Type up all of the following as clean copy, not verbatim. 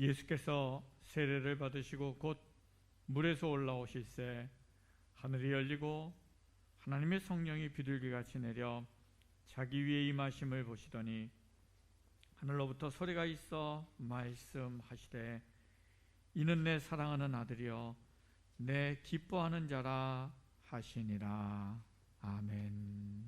예수께서 세례를 받으시고 곧 물에서 올라오실새 하늘이 열리고 하나님의 성령이 비둘기같이 내려 자기 위에 임하심을 보시더니 하늘로부터 소리가 있어 말씀하시되 이는 내 사랑하는 아들이여 내 기뻐하는 자라 하시니라. 아멘.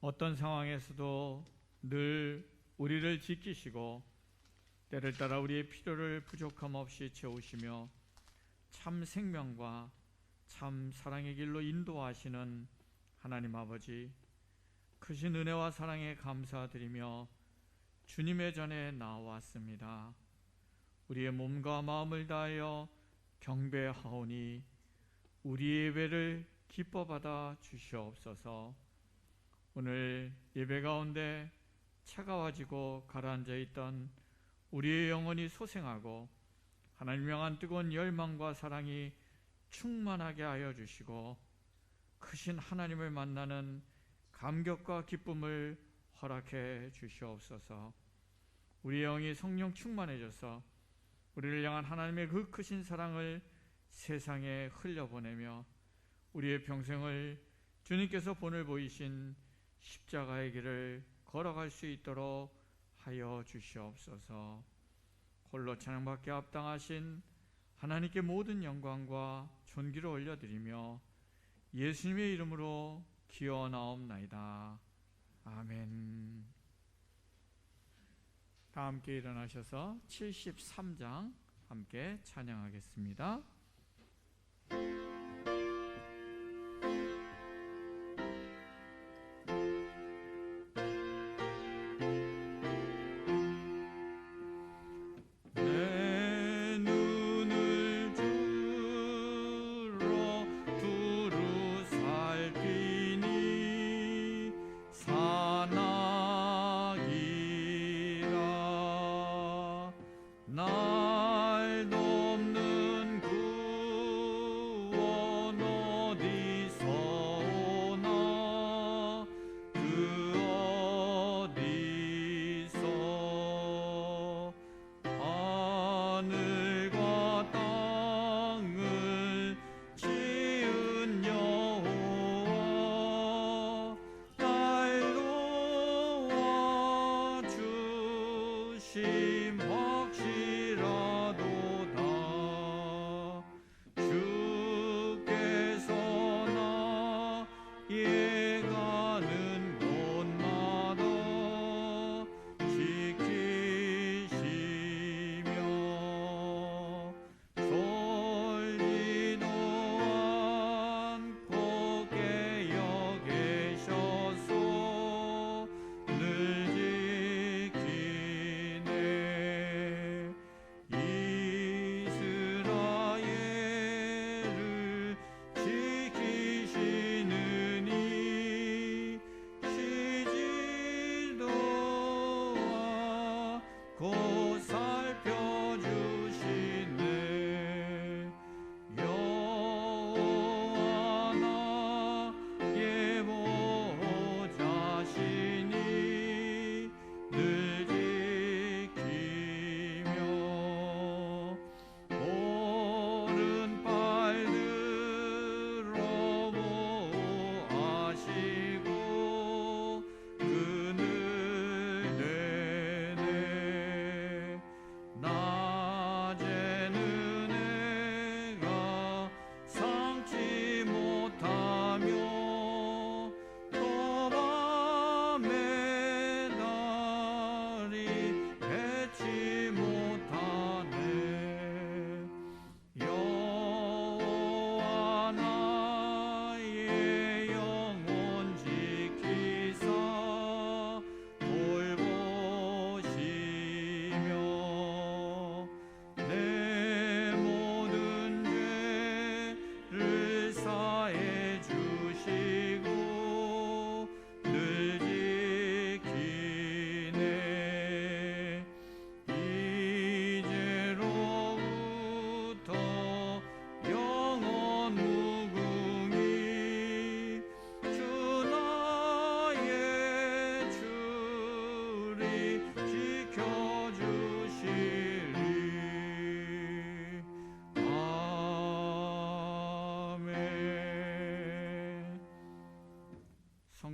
어떤 상황에서도 늘 우리를 지키시고 때를 따라 우리의 필요를 부족함 없이 채우시며 참 생명과 참 사랑의 길로 인도하시는 하나님 아버지, 크신 은혜와 사랑에 감사드리며 주님의 전에 나왔습니다. 우리의 몸과 마음을 다하여 경배하오니 우리의 예배를 기뻐 받아 주시옵소서. 오늘 예배 가운데 차가워지고 가라앉아 있던 우리의 영혼이 소생하고 하나님 향한 뜨거운 열망과 사랑이 충만하게 하여 주시고 크신 하나님을 만나는 감격과 기쁨을 허락해 주시옵소서. 우리 영이 성령 충만해져서 우리를 향한 하나님의 그 크신 사랑을 세상에 흘려보내며 우리의 평생을 주님께서 본을 보이신 십자가의 길을 걸어갈 수 있도록 하여 주시옵소서. 홀로 찬양받기 합당하신 하나님께 모든 영광과 존귀를 올려드리며 예수님의 이름으로 기원하옵나이다. 아멘. 다 함께 일어나셔서 73장 함께 찬양하겠습니다.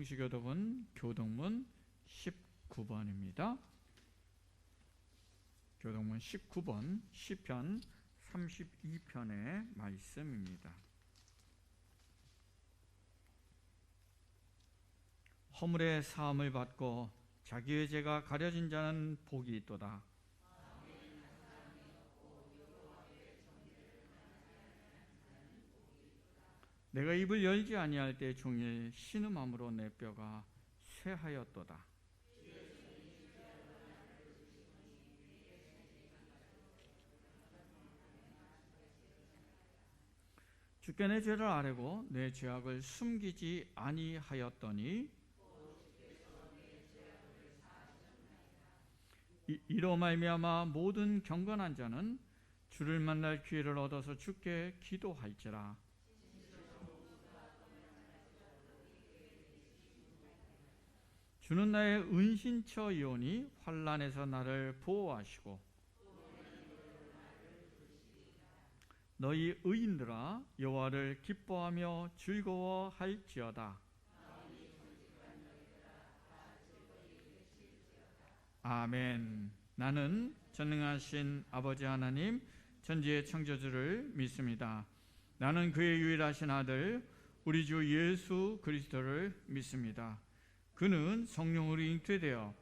성시교독은 교독문 19번입니다. 교독문 19번 시편 32편의 말씀입니다. 허물의 사함을 받고 자기의 죄가 가려진 자는 복이 있도다. 내가 입을 열지 아니할 때 종일 신음함으로 내 뼈가 쇠하였도다. 주께 내 죄를 아뢰고 내 죄악을 숨기지 아니하였더니 이로 말미암아 모든 경건한 자는 주를 만날 기회를 얻어서 주께 기도할지라. 주는 나의 은신처이오니 환난에서 나를 보호하시고 너희 의인들아 여호와를 기뻐하며 즐거워할지어다. 아멘. 나는 전능하신 아버지 하나님 천지의 창조주를 믿습니다. 나는 그의 유일하신 아들 우리 주 예수 그리스도를 믿습니다. 그는 성령으로 잉태되어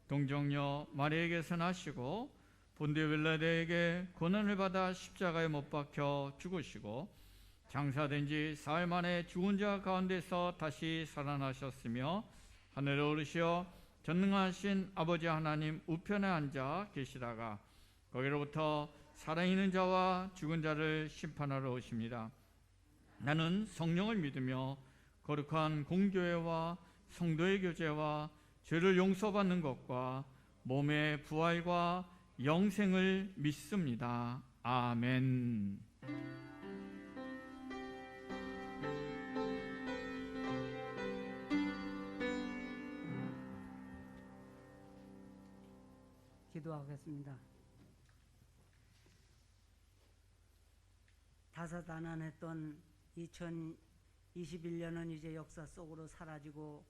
동정녀 마리아에게서 나시고 본디오 빌라도에게 고난을 받아 십자가에 못 박혀 죽으시고 장사된 지 사흘 만에 죽은 자 가운데서 다시 살아나셨으며 하늘에 오르시어 전능하신 아버지 하나님 우편에 앉아 계시다가 거기로부터 살아있는 자와 죽은 자를 심판하러 오십니다. 나는 성령을 믿으며 거룩한 공교회와 성도의 교제와 죄를 용서받는 것과 몸의 부활과 영생을 믿습니다. 아멘. 기도하겠습니다. 다사다난했던 2021년은 이제 역사 속으로 사라지고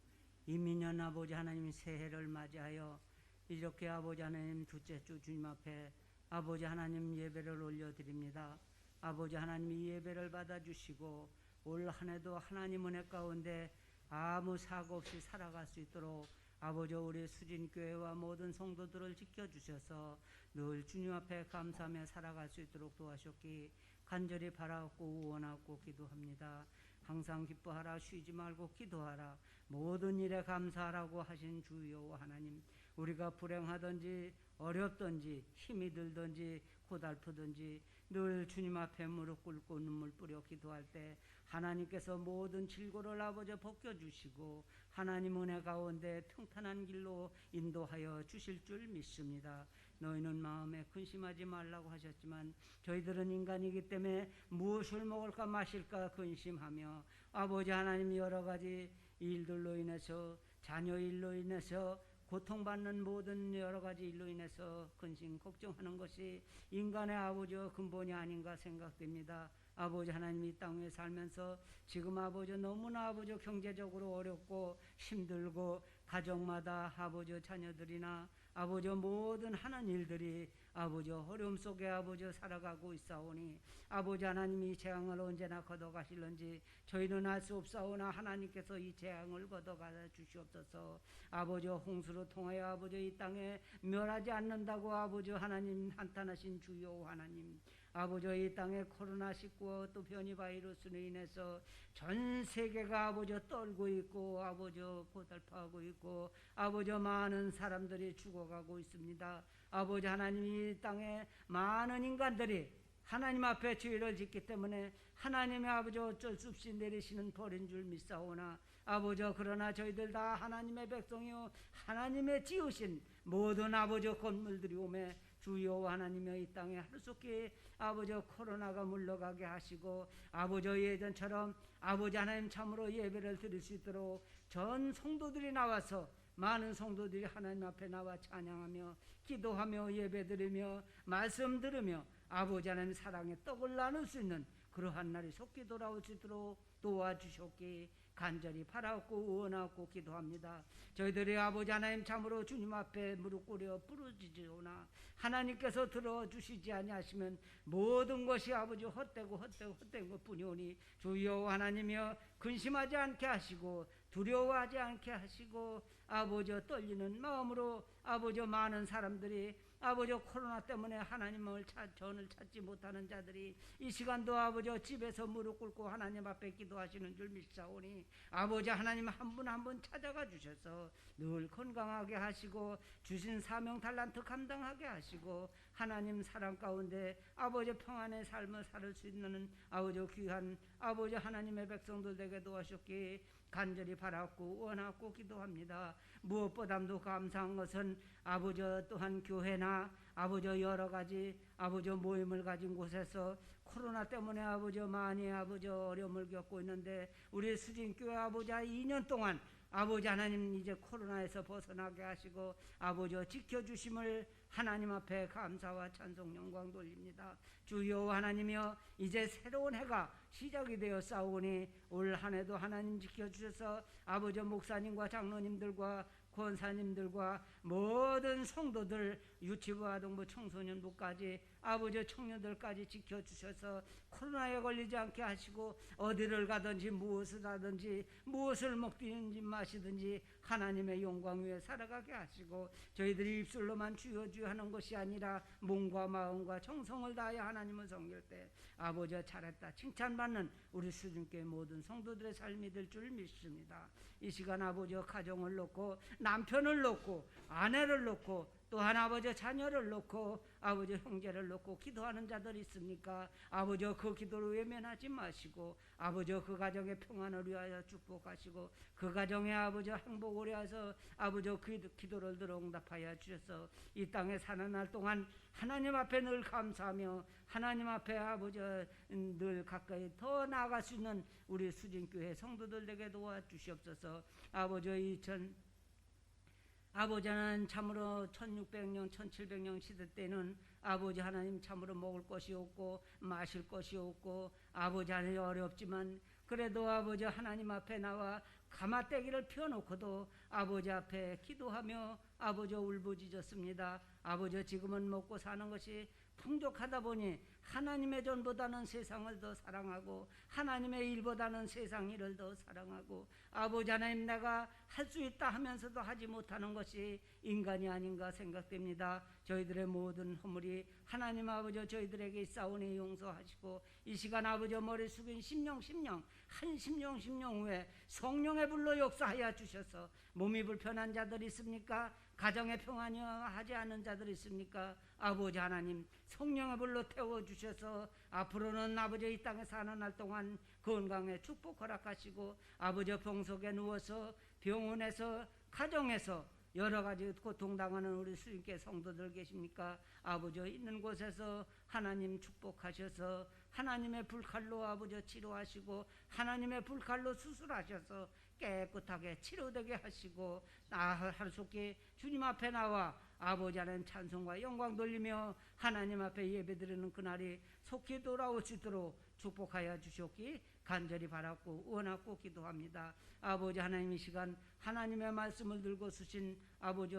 이민년 아버지 하나님 새해를 맞이하여 이렇게 아버지 하나님 둘째 주 주님 앞에 아버지 하나님 예배를 올려드립니다. 아버지 하나님 이 예배를 받아주시고 올 한 해도 하나님 은혜 가운데 아무 사고 없이 살아갈 수 있도록 아버지 우리 수진교회와 모든 성도들을 지켜주셔서 늘 주님 앞에 감사하며 살아갈 수 있도록 도와주셨기 간절히 바라고 원하고 기도합니다. 항상 기뻐하라 쉬지 말고 기도하라 모든 일에 감사하라고 하신 주 여호와 하나님, 우리가 불행하든지 어렵든지 힘이 들든지 고달프든지 늘 주님 앞에 무릎 꿇고 눈물 뿌려 기도할 때 하나님께서 모든 질고를 아버지 벗겨주시고 하나님 은혜 가운데 평탄한 길로 인도하여 주실 줄 믿습니다. 너희는 마음에 근심하지 말라고 하셨지만 저희들은 인간이기 때문에 무엇을 먹을까 마실까 근심하며 아버지 하나님 여러 가지 일들로 인해서 자녀 일로 인해서 고통받는 모든 여러 가지 일로 인해서 근심 걱정하는 것이 인간의 아버지의 근본이 아닌가 생각됩니다. 아버지 하나님 이 땅에 살면서 지금 아버지 너무나 아버지 경제적으로 어렵고 힘들고 가정마다 아버지 자녀들이나 아버지 모든 하는 일들이 아버지 어려움 속에 아버지 살아가고 있사오니 아버지 하나님이 이 재앙을 언제나 걷어가실런지 저희는 알 수 없사오나 하나님께서 이 재앙을 걷어가 주시옵소서. 아버지 홍수로 통하여 아버지 이 땅에 멸하지 않는다고 아버지 하나님 한탄하신 주여 하나님, 아버지 이 땅에 코로나19 또 변이 바이러스로 인해서 전 세계가 아버지 떨고 있고 아버지 고달파하고 있고 아버지 많은 사람들이 죽어가고 있습니다. 아버지 하나님 이 땅에 많은 인간들이 하나님 앞에 죄를 짓기 때문에 하나님의 아버지 어쩔 수 없이 내리시는 벌인 줄 믿사오나 아버지 그러나 저희들 다 하나님의 백성이요 하나님의 지으신 모든 아버지 건물들이 오매 주여 하나님의 이 땅에 하루속히 아버지 코로나가 물러가게 하시고 아버지 예전처럼 아버지 하나님 참으로 예배를 드릴 수 있도록 전 성도들이 나와서 많은 성도들이 하나님 앞에 나와 찬양하며 기도하며 예배드리며 말씀 들으며 아버지 하나님 사랑의 떡을 나눌 수 있는 그러한 날이 속히 돌아올 수 있도록 도와주셨기 간절히 바라옵고 원하옵고 기도합니다. 저희들의 아버지 하나님 참으로 주님 앞에 무릎 꿇어 부르짖으오나 하나님께서 들어주시지 아니하시면 모든 것이 아버지 헛되고 헛된 것뿐이오니 주여 하나님이여 근심하지 않게 하시고 두려워하지 않게 하시고 아버지 떨리는 마음으로 아버지 많은 사람들이 아버지 코로나 때문에 하나님을 전을 찾지 못하는 자들이 이 시간도 아버지 집에서 무릎 꿇고 하나님 앞에 기도하시는 줄 믿사오니 아버지 하나님 한 분 한 분 찾아가 주셔서 늘 건강하게 하시고 주신 사명 달란트 감당하게 하시고 하나님 사랑 가운데 아버지 평안의 삶을 살 수 있는 아버지 귀한 아버지 하나님의 백성들 되게 도와주셨기에 간절히 바랐고 원하고 기도합니다. 무엇보다도 감사한 것은 아버지 또한 교회나 아버지 여러 가지 아버지 모임을 가진 곳에서 코로나 때문에 아버지 많이 아버지 어려움을 겪고 있는데 우리 수진교회 아버지 2년 동안 아버지 하나님 이제 코로나에서 벗어나게 하시고 아버지 지켜주심을 하나님 앞에 감사와 찬송 영광 돌립니다. 주여 하나님이여 이제 새로운 해가 시작이 되어 싸우니 올 한 해도 하나님 지켜주셔서 아버지 목사님과 장로님들과 권사님들과 모든 성도들 유치부 아동부 청소년부까지 아버지 청년들까지 지켜주셔서 코로나에 걸리지 않게 하시고 어디를 가든지 무엇을 하든지 무엇을 먹든지 마시든지 하나님의 영광 위에 살아가게 하시고 저희들이 입술로만 주여 주여 하는 것이 아니라 몸과 마음과 정성을 다하여 하나님을 섬길 때 아버지 잘했다 칭찬받는 우리 수준교회 모든 성도들의 삶이 될 줄 믿습니다. 이 시간 아버지 가정을 놓고 남편을 놓고 아내를 놓고 또한 아버지 자녀를 놓고 아버지 형제를 놓고 기도하는 자들 있습니까? 아버지 그 기도를 외면하지 마시고 아버지 그 가정의 평안을 위하여 축복하시고 그 가정의 아버지 행복을 위하여 아버지 그 기도를 들어 응답하여 주셔서 이 땅에 사는 날 동안 하나님 앞에 늘 감사하며 하나님 앞에 아버지 늘 가까이 더 나아갈 수 있는 우리 수진교회 성도들에게 도와주시옵소서. 아버지는 참으로 1600년 1700년 시대 때는 아버지 하나님 참으로 먹을 것이 없고 마실 것이 없고 아버지 하나님 어렵지만 그래도 아버지 하나님 앞에 나와 가마떼기를 펴놓고도 아버지 앞에 기도하며 아버지 울부짖었습니다. 아버지 지금은 먹고 사는 것이 풍족하다 보니 하나님의 전보다는 세상을 더 사랑하고 하나님의 일보다는 세상 일을 더 사랑하고 아버지 하나님 내가 할 수 있다 하면서도 하지 못하는 것이 인간이 아닌가 생각됩니다. 저희들의 모든 허물이 하나님 아버지 저희들에게 있사오니 용서하시고 이 시간 아버지 머리 숙인 심령 한 심령 후에 성령의 불로 역사하여 주셔서 몸이 불편한 자들 있습니까? 가정의 평안이 하지 않은 자들 있습니까? 아버지 하나님 성령의 불로 태워주셔서 앞으로는 아버지 이 땅에 사는 날 동안 건강에 축복 허락하시고 아버지 병석에 누워서 병원에서 가정에서 여러 가지 고통당하는 우리 수님께 성도들 계십니까? 아버지 있는 곳에서 하나님 축복하셔서 하나님의 불칼로 아버지 치료하시고 하나님의 불칼로 수술하셔서 깨끗하게 치료되게 하시고 하루속히 주님 앞에 나와 아버지 하나님 찬송과 영광 돌리며 하나님 앞에 예배드리는 그날이 속히 돌아올 수 있도록 축복하여 주셨기 간절히 바랐고 원하고 기도합니다. 아버지 하나님 이 시간 하나님의 말씀을 들고 쓰신 아버지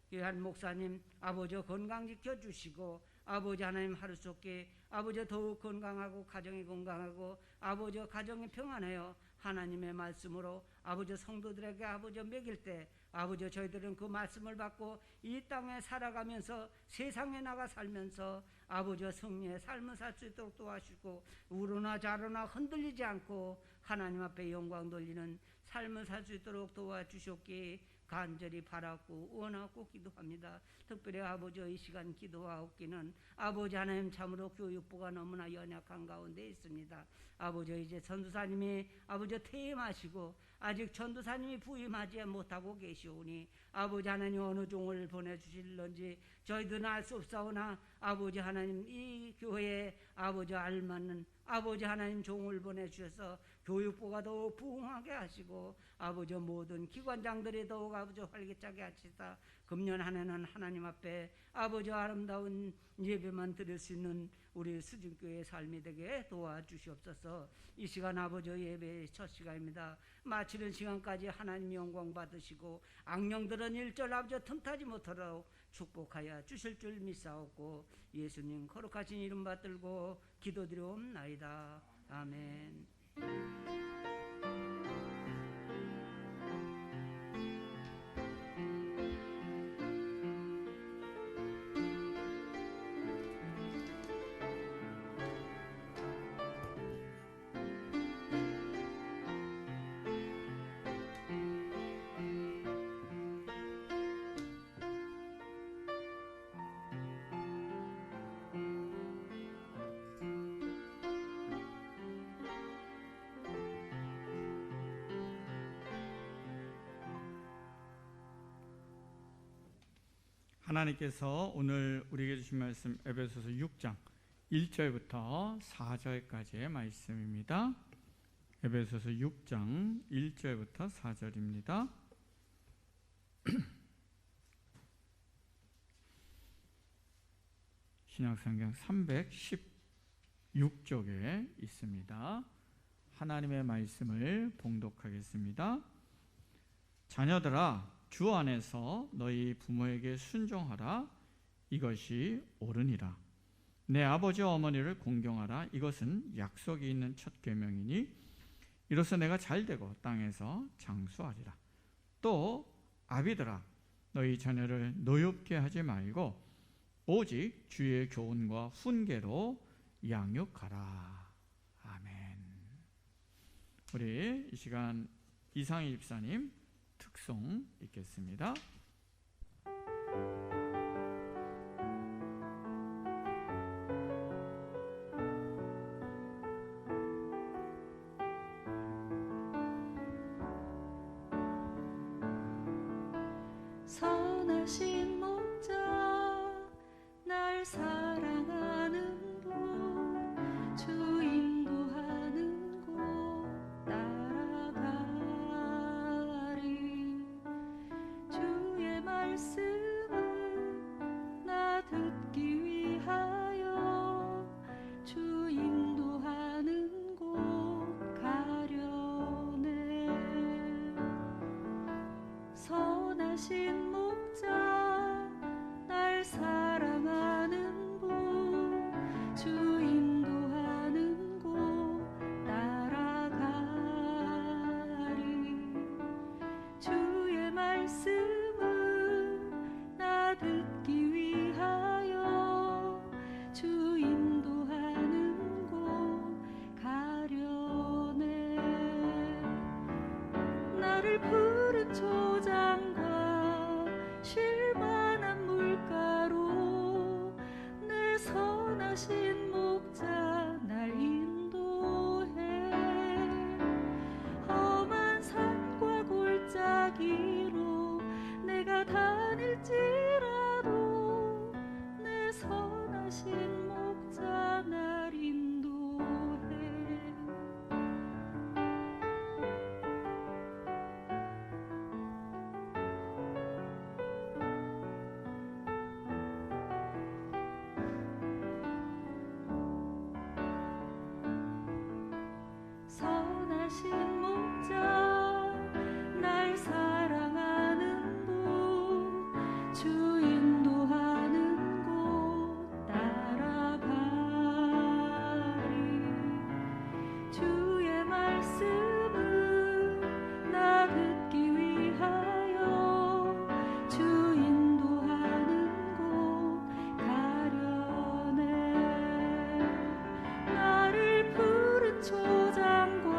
귀한 목사님 아버지 건강 지켜주시고 아버지 하나님 하루속히 아버지 더욱 건강하고 가정이 건강하고 아버지 가정이 평안해요. 하나님의 말씀으로 아버지 성도들에게 아버지 먹일 때 아버지 저희들은 그 말씀을 받고 이 땅에 살아가면서 세상에 나가 살면서 아버지 승리의 삶을 살 수 있도록 도와주시고 우르나 좌르나 흔들리지 않고 하나님 앞에 영광 돌리는 삶을 살 수 있도록 도와주셨기에 간절히 바랐고 원하고 기도합니다. 특별히 아버지 이 시간 기도하옵기는 아버지 하나님 참으로 교육부가 너무나 연약한 가운데 있습니다. 아버지 이제 전도사님이 아버지 퇴임하시고 아직 전도사님이 부임하지 못하고 계시오니 아버지 하나님 어느 종을 보내주실런지 저희들은 알 수 없사오나 아버지 하나님 이 교회에 아버지 알맞는 아버지 하나님 종을 보내주셔서 교육부가 더욱 부흥하게 하시고 아버지 모든 기관장들이 더욱 아버지 활기차게 하시다. 금년 한 해는 하나님 앞에 아버지 아름다운 예배만 드릴 수 있는 우리 수준교회의 삶이 되게 도와주시옵소서. 이 시간 아버지 예배의 첫 시간입니다. 마치는 시간까지 하나님 영광 받으시고 악령들은 일절 아버지 틈타지 못하도록 축복하여 주실 줄 믿사옵고 예수님 거룩하신 이름 받들고 기도드리옵나이다. 아멘. 하나님께서 오늘 우리에게 주신 말씀 에베소서 6장 1절부터 4절까지의 말씀입니다. 에베소서 6장 1절부터 4절입니다. 신약성경 316쪽에 있습니다. 하나님의 말씀을 봉독하겠습니다. 자녀들아 주 안에서 너희 부모에게 순종하라. 이것이 옳으니라. 내 아버지와 어머니를 공경하라. 이것은 약속이 있는 첫 계명이니 이로써 내가 잘되고 땅에서 장수하리라. 또 아비들아 너희 자녀를 노엽게 하지 말고 오직 주의 교훈과 훈계로 양육하라. 아멘. 우리 이 시간 이상희 집사님 특송 읽겠습니다. 선하신 목자 날 사랑하는 분 주 인도하는 곳 따라가리. 주의 말씀은 나 듣기 위하여 주 인도하는 곳 가려네. 선하신 목자 날 사랑하는 분 주 인도하는 곳 따라가리. 주의 말씀은 나 듣기 위하여 주 인도하는 곳 가려네. 나를 푸른 초장과 쉴만한 물가로 내 선하신 목자 날 인도해. 험한 산과 골짜기로 내가 다닐지라도 내 선하신 목자 날 인도해. 선하신 목자 날 사랑하는 분 주 인도하는 곳 따라가리. 주의 말씀은 나 듣기 위하여 주 인도하는 곳 가려네. 나를 푸른 초장과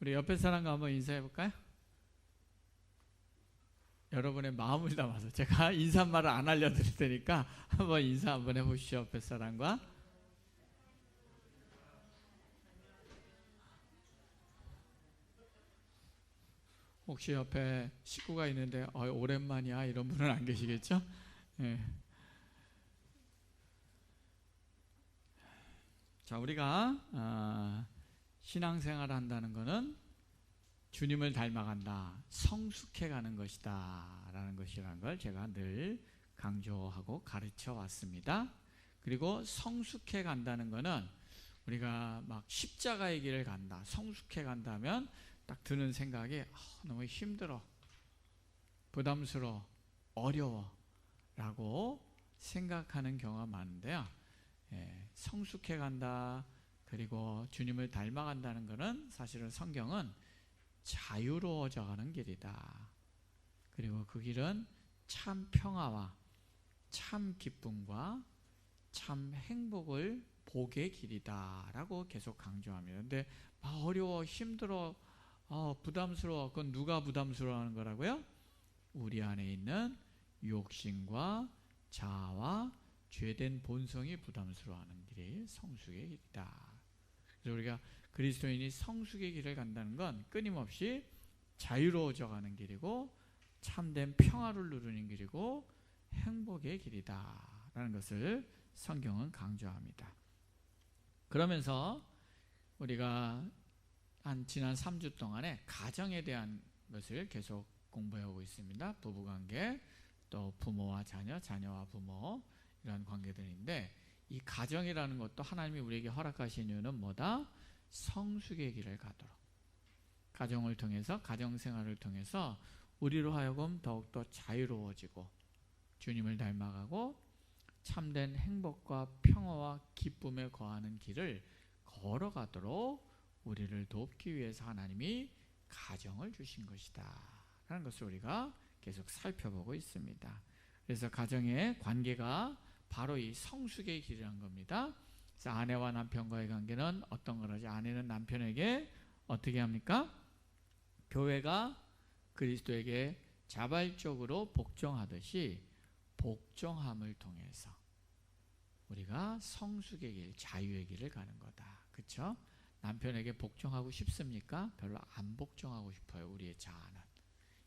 우리 옆에 사람과 한번 인사해 볼까요? 여러분의 마음을 담아서 제가 인사말을 안 알려드릴 테니까 한번 인사 한번 해보시죠. 옆에 사람과. 혹시 옆에 식구가 있는데 오랜만이야 이런 분은 안 계시겠죠? 예. 자, 우리가 신앙생활을 한다는 것은 주님을 닮아간다, 성숙해가는 것이다 라는 것이라는 걸 제가 늘 강조하고 가르쳐 왔습니다. 그리고 성숙해 간다는 것은 우리가 막 십자가의 길을 간다, 성숙해 간다면 딱 드는 생각이 너무 힘들어, 부담스러워, 어려워 라고 생각하는 경우가 많은데요. 성숙해 간다, 그리고 주님을 닮아간다는 것은 사실은 성경은 자유로워져 가는 길이다. 그리고 그 길은 참 평화와 참 기쁨과 참 행복을 복의 길이다 라고 계속 강조합니다. 근데 어려워, 힘들어, 부담스러워. 그건 누가 부담스러워하는 거라고요? 우리 안에 있는 욕심과 자아와 죄된 본성이 부담스러워하는 길이 성숙의 길이다. 그래서 우리가 그리스도인이 성숙의 길을 간다는 건 끊임없이 자유로워져 가는 길이고 참된 평화를 누리는 길이고 행복의 길이다 라는 것을 성경은 강조합니다. 그러면서 우리가 지난 3주 동안에 가정에 대한 것을 계속 공부해오고 있습니다. 부부관계, 또 부모와 자녀, 자녀와 부모, 이런 관계들인데 이 가정이라는 것도 하나님이 우리에게 허락하신 이유는 뭐다? 성숙의 길을 가도록, 가정을 통해서, 가정생활을 통해서 우리로 하여금 더욱더 자유로워지고 주님을 닮아가고 참된 행복과 평화와 기쁨에 거하는 길을 걸어가도록 우리를 돕기 위해서 하나님이 가정을 주신 것이다 라는 것을 우리가 계속 살펴보고 있습니다. 그래서 가정의 관계가 바로 이 성숙의 길이란 겁니다. 그래서 아내와 남편과의 관계는 어떤 거라지? 아내는 남편에게 어떻게 합니까? 교회가 그리스도에게 자발적으로 복종하듯이 복종함을 통해서 우리가 성숙의 길, 자유의 길을 가는 거다. 그렇죠? 남편에게 복종하고 싶습니까? 별로 안 복종하고 싶어요. 우리의 자아는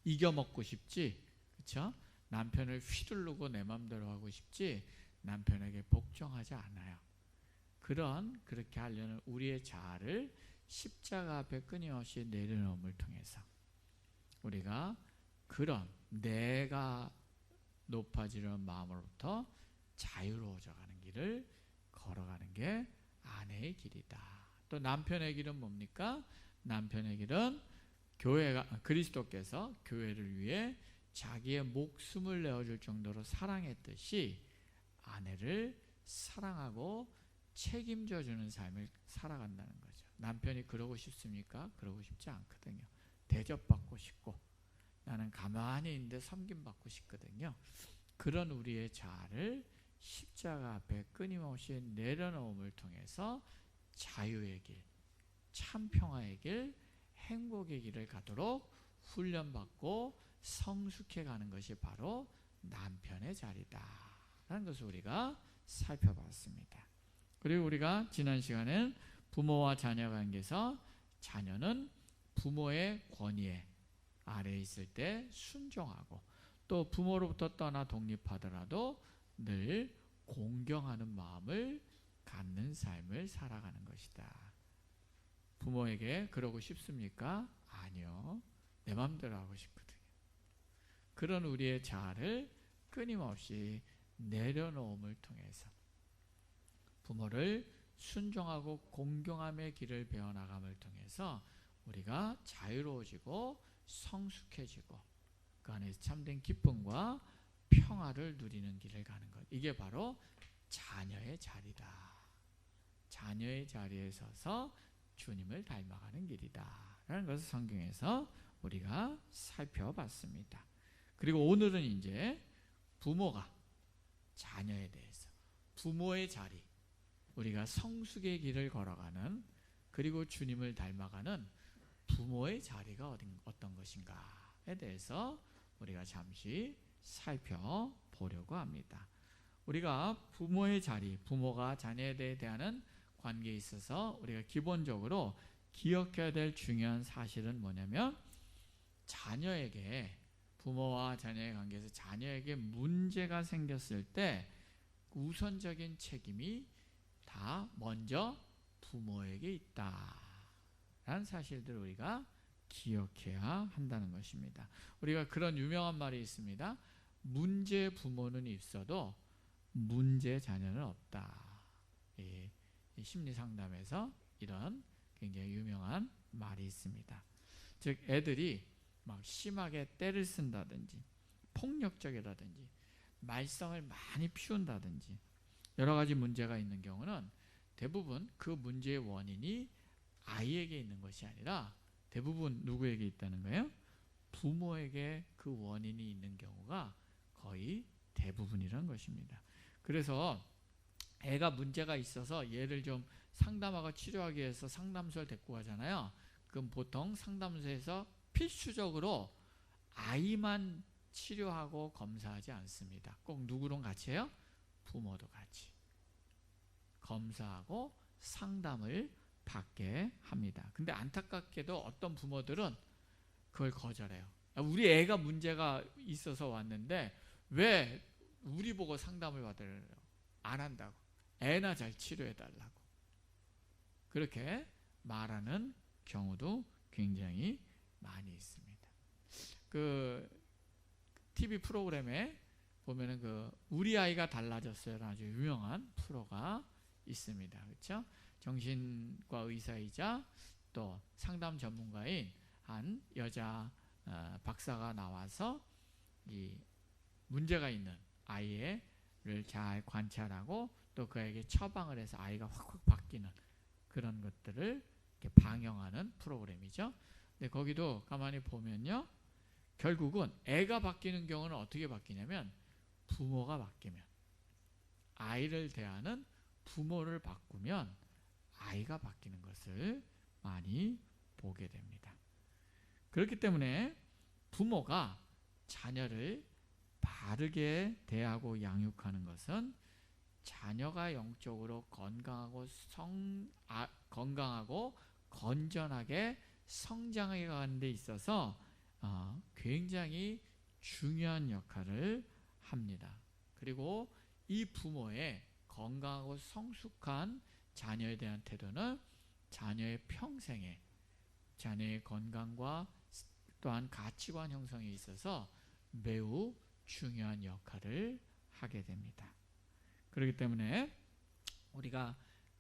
이겨먹고 싶지, 그렇죠? 남편을 휘두르고 내 맘대로 하고 싶지 남편에게 복종하지 않아요. 그렇게 하려는 우리의 자아를 십자가 앞에 끊임없이 내려놓음을 통해서 우리가 그런 내가 높아지려는 마음으로부터 자유로워져 가는 길을 걸어가는 게 아내의 길이다. 또 남편의 길은 뭡니까? 남편의 길은 그리스도께서 교회를 위해 자기의 목숨을 내어줄 정도로 사랑했듯이 아내를 사랑하고 책임져 주는 삶을 살아간다는 거죠. 남편이 그러고 싶습니까? 그러고 싶지 않거든요. 대접받고 싶고 나는 가만히 있는데 섬김받고 싶거든요. 그런 우리의 자아를 십자가 앞에 끊임없이 내려놓음을 통해서 자유의 길, 참 평화의 길, 행복의 길을 가도록 훈련받고 성숙해 가는 것이 바로 남편의 자리다 라는 것을 우리가 살펴봤습니다. 그리고 우리가 지난 시간에 부모와 자녀 관계에서 자녀는 부모의 권위에 아래에 있을 때 순종하고 또 부모로부터 떠나 독립하더라도 늘 공경하는 마음을 갖는 삶을 살아가는 것이다. 부모에게 그러고 싶습니까? 아니요. 내 마음대로 하고 싶거든요. 그런 우리의 자아를 끊임없이 내려놓음을 통해서 부모를 순종하고 공경함의 길을 배워나감을 통해서 우리가 자유로워지고 성숙해지고 그 안에서 참된 기쁨과 평화를 누리는 길을 가는 것. 이게 바로 자녀의 자리다. 자녀의 자리에 서서 주님을 닮아가는 길이다 라는 것을 성경에서 우리가 살펴봤습니다. 그리고 오늘은 이제 부모가 자녀에 대해서 부모의 자리, 우리가 성숙의 길을 걸어가는, 그리고 주님을 닮아가는 부모의 자리가 어떤 것인가에 대해서 우리가 잠시 살펴보려고 합니다. 우리가 부모의 자리, 부모가 자녀에 대하는 관계에 있어서 우리가 기본적으로 기억해야 될 중요한 사실은 뭐냐면, 자녀에게, 부모와 자녀의 관계에서 자녀에게 문제가 생겼을 때 우선적인 책임이 다 먼저 부모에게 있다라는 사실들을 우리가 기억해야 한다는 것입니다. 우리가 그런 유명한 말이 있습니다. 문제 부모는 있어도 문제 자녀는 없다. 이 심리 상담에서 이런 굉장히 유명한 말이 있습니다. 즉, 애들이 막 심하게 때를 쓴다든지 폭력적이라든지 말썽을 많이 피운다든지 여러 가지 문제가 있는 경우는 대부분 그 문제의 원인이 아이에게 있는 것이 아니라 대부분 누구에게 있다는 거예요? 부모에게 그 원인이 있는 경우가 거의 대부분이라는 것입니다. 그래서 애가 문제가 있어서 얘를 좀 상담하고 치료하기 위해서 상담소를 데리고 가잖아요. 그럼 보통 상담소에서 필수적으로 아이만 치료하고 검사하지 않습니다. 꼭 누구랑 같이 해요? 부모도 같이 검사하고 상담을 받게 합니다. 근데 안타깝게도 어떤 부모들은 그걸 거절해요. 우리 애가 문제가 있어서 왔는데 왜 우리 보고 상담을 받으려고 안 한다고, 애나 잘 치료해달라고 그렇게 말하는 경우도 굉장히 많이 있습니다. 그 TV 프로그램에 보면은 그 우리 아이가 달라졌어요라는 아주 유명한 프로가 있습니다. 그렇죠? 정신과 의사이자 또 상담 전문가인 한 여자 박사가 나와서 이 문제가 있는 아이를 잘 관찰하고 또 그에게 처방을 해서 아이가 확확 바뀌는 그런 것들을 이렇게 방영하는 프로그램이죠. 근데 거기도 가만히 보면요, 결국은 애가 바뀌는 경우는 어떻게 바뀌냐면 부모가 바뀌면, 아이를 대하는 부모를 바꾸면 아이가 바뀌는 것을 많이 보게 됩니다. 그렇기 때문에 부모가 자녀를 바르게 대하고 양육하는 것은 자녀가 영적으로 건강하고 건전하게 성장해 가는 데 있어서 굉장히 중요한 역할을 합니다. 그리고 이 부모의 건강하고 성숙한 자녀에 대한 태도는 자녀의 평생에 자녀의 건강과 또한 가치관 형성에 있어서 매우 중요한 역할을 하게 됩니다. 그렇기 때문에 우리가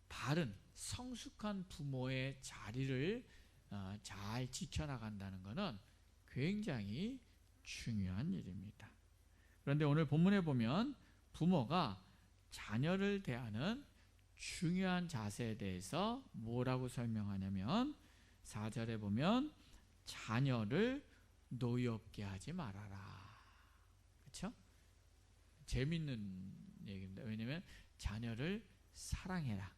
바른 성숙한 부모의 자리를 잘 지켜나간다는 것은 굉장히 중요한 일입니다. 그런데 오늘 본문에 보면 부모가 자녀를 대하는 중요한 자세에 대해서 뭐라고 설명하냐면 4절에 보면 자녀를 노엽게 하지 말아라. 그렇죠? 재밌는 얘기입니다. 왜냐하면 자녀를 사랑해라,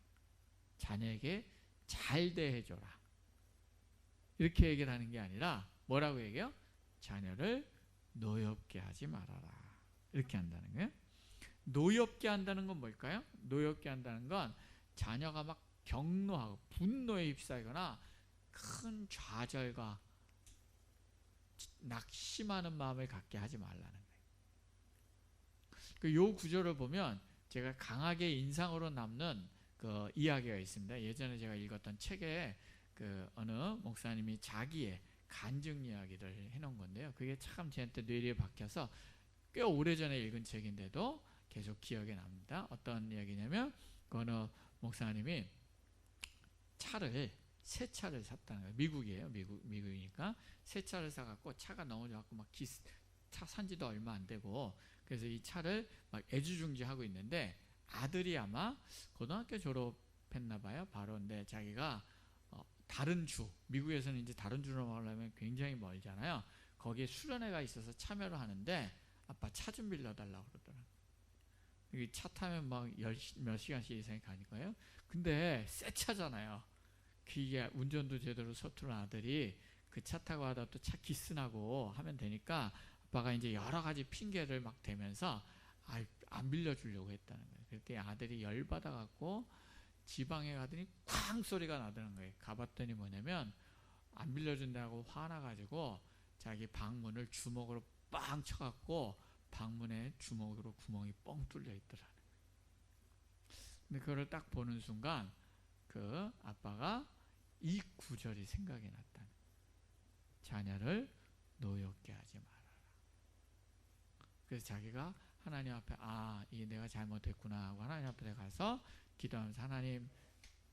자녀에게 잘 대해줘라, 이렇게 얘기를 하는 게 아니라 뭐라고 얘기해요? 자녀를 노엽게 하지 말아라, 이렇게 한다는 거예요. 노엽게 한다는 건 뭘까요? 노엽게 한다는 건 자녀가 막 격노하고 분노에 휩싸이거나 큰 좌절과 낙심하는 마음을 갖게 하지 말라는 거예요. 요 구절을 보면 제가 강하게 인상으로 남는 그 이야기가 있습니다. 예전에 제가 읽었던 책에 그 어느 목사님이 자기의 간증 이야기를 해놓은 건데요. 그게 참 저한테 뇌리에 박혀서 꽤 오래전에 읽은 책인데도 계속 기억에 납니다. 어떤 이야기냐면 그 어느 목사님이 새 차를 샀다는 거예요. 미국이에요. 미국이니까 새 차를 사갖고 차가 너무 좋았고 막 차 산지도 얼마 안 되고 그래서 이 차를 막 애지중지하고 있는데 아들이 아마 고등학교 졸업했나 봐요. 바로. 근데 자기가 다른 주, 미국에서는 이제 다른 주로 가려면 굉장히 멀잖아요. 거기에 수련회가 있어서 참여를 하는데 아빠 차 좀 빌려달라고 그러더라고요. 차 타면 막 몇 시간씩 이상이 가니까요. 근데 새 차잖아요. 그게 운전도 제대로 서투른 아들이 그 차 타고 하다 또 차 기스나고 하면 되니까 아빠가 이제 여러 가지 핑계를 막 대면서 안 빌려주려고 했다는 거예요. 그때 아들이 열받아 갖고 지방에 가더니 쾅 소리가 나더는 거예요. 가봤더니 뭐냐면 안 빌려준다고 화나가지고 자기 방문을 주먹으로 빵 쳐갖고 방문에 주먹으로 구멍이 뻥 뚫려 있더라는 거예요. 근데 그걸 딱 보는 순간 그 아빠가 이 구절이 생각이 났다는 거예요. 자녀를 노엽게 하지 말아라. 그래서 자기가 하나님 앞에 이게 내가 잘못했구나 하고 하나님 앞에 가서 기도하면서 하나님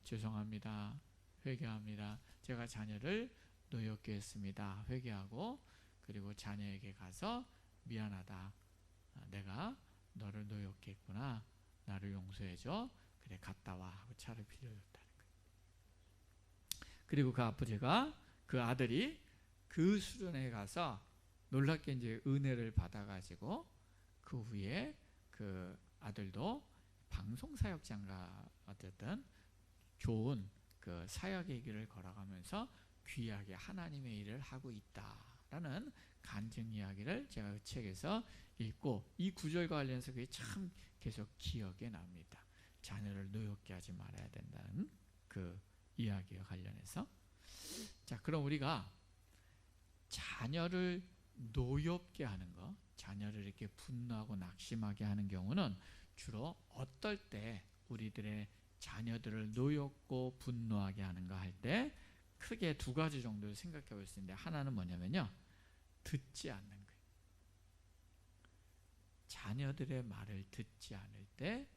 죄송합니다. 회개합니다. 제가 자녀를 노엽게 했습니다. 회개하고 그리고 자녀에게 가서 미안하다. 내가 너를 노엽게 했구나. 나를 용서해줘. 그래 갔다 와 하고 차를 빌려줬다는 거예요. 그리고 그 아버지가 그 아들이 그 수련회에 가서 놀랍게 이제 은혜를 받아가지고 그 후에 그 아들도 방송사역장가 어쨌든 좋은 그 사역의 길을 걸어가면서 귀하게 하나님의 일을 하고 있다라는 간증 이야기를 제가 그 책에서 읽고 이 구절과 관련해서 그게 참 계속 기억에 납니다. 자녀를 노엽게 하지 말아야 된다는 그 이야기와 관련해서. 자, 그럼 우리가 자녀를 노엽게 하는 거, 자녀를 이렇게 분노하고 낙심하게 하는 경우는 주로 어떨 때 우리들의 자녀들을 노엽고 분노하게 하는가 할 때 크게 두 가지 정도를 생각해 볼 수 있는데, 하나는 뭐냐면요, 듣지 않는 거예요. 자녀들의 말을 듣지 않을 때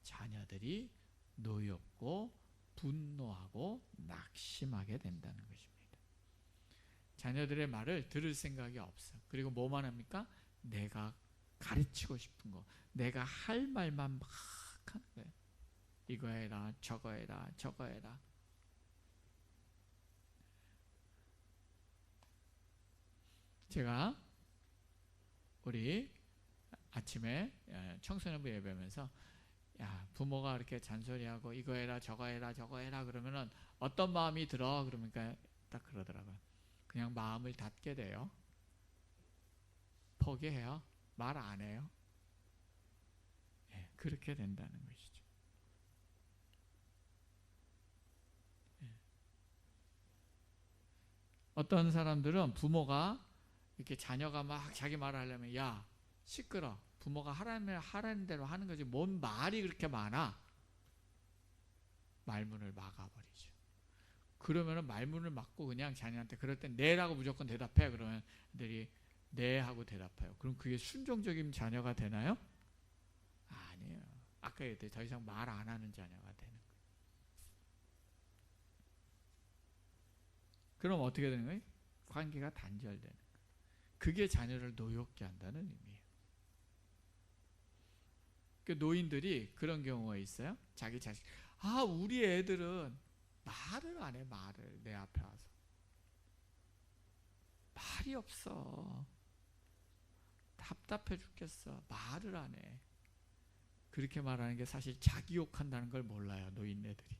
자녀들이 노엽고 분노하고 낙심하게 된다는 것입니다. 자녀들의 말을 들을 생각이 없어. 그리고 뭐만 합니까? 내가 가르치고 싶은 거, 내가 할 말만 막 하는 거예요. 이거 해라, 저거 해라, 저거 해라. 제가 우리 아침에 청소년부 예배하면서 부모가 이렇게 잔소리하고 이거 해라, 저거 해라, 저거 해라 그러면은 어떤 마음이 들어? 그러니까 딱 그러더라고요. 그냥 마음을 닫게 돼요. 포기해요. 말 안 해요. 그렇게 된다는 것이죠. 어떤 사람들은 부모가 이렇게 자녀가 막 자기 말을 하려면 야 시끄러. 부모가 하라는 대로 하는 거지 뭔 말이 그렇게 많아. 말문을 막아버리죠. 그러면은 말문을 막고 그냥 자녀한테 그럴 땐 네라고 무조건 대답해. 그러면 애들이 네 하고 대답해요. 그럼 그게 순종적인 자녀가 되나요? 아니에요. 아까 얘기했듯이 더 이상 말 안 하는 자녀가 되는 거예요. 그럼 어떻게 되는 거예요? 관계가 단절되는 거예요. 그게 자녀를 노엽게 한다는 의미예요. 그 노인들이 그런 경우가 있어요. 자기 자식, 우리 애들은 말을 안 해. 말을 내 앞에 와서 말이 없어. 답답해 죽겠어. 말을 안 해. 그렇게 말하는 게 사실 자기 욕한다는 걸 몰라요. 노인네들이.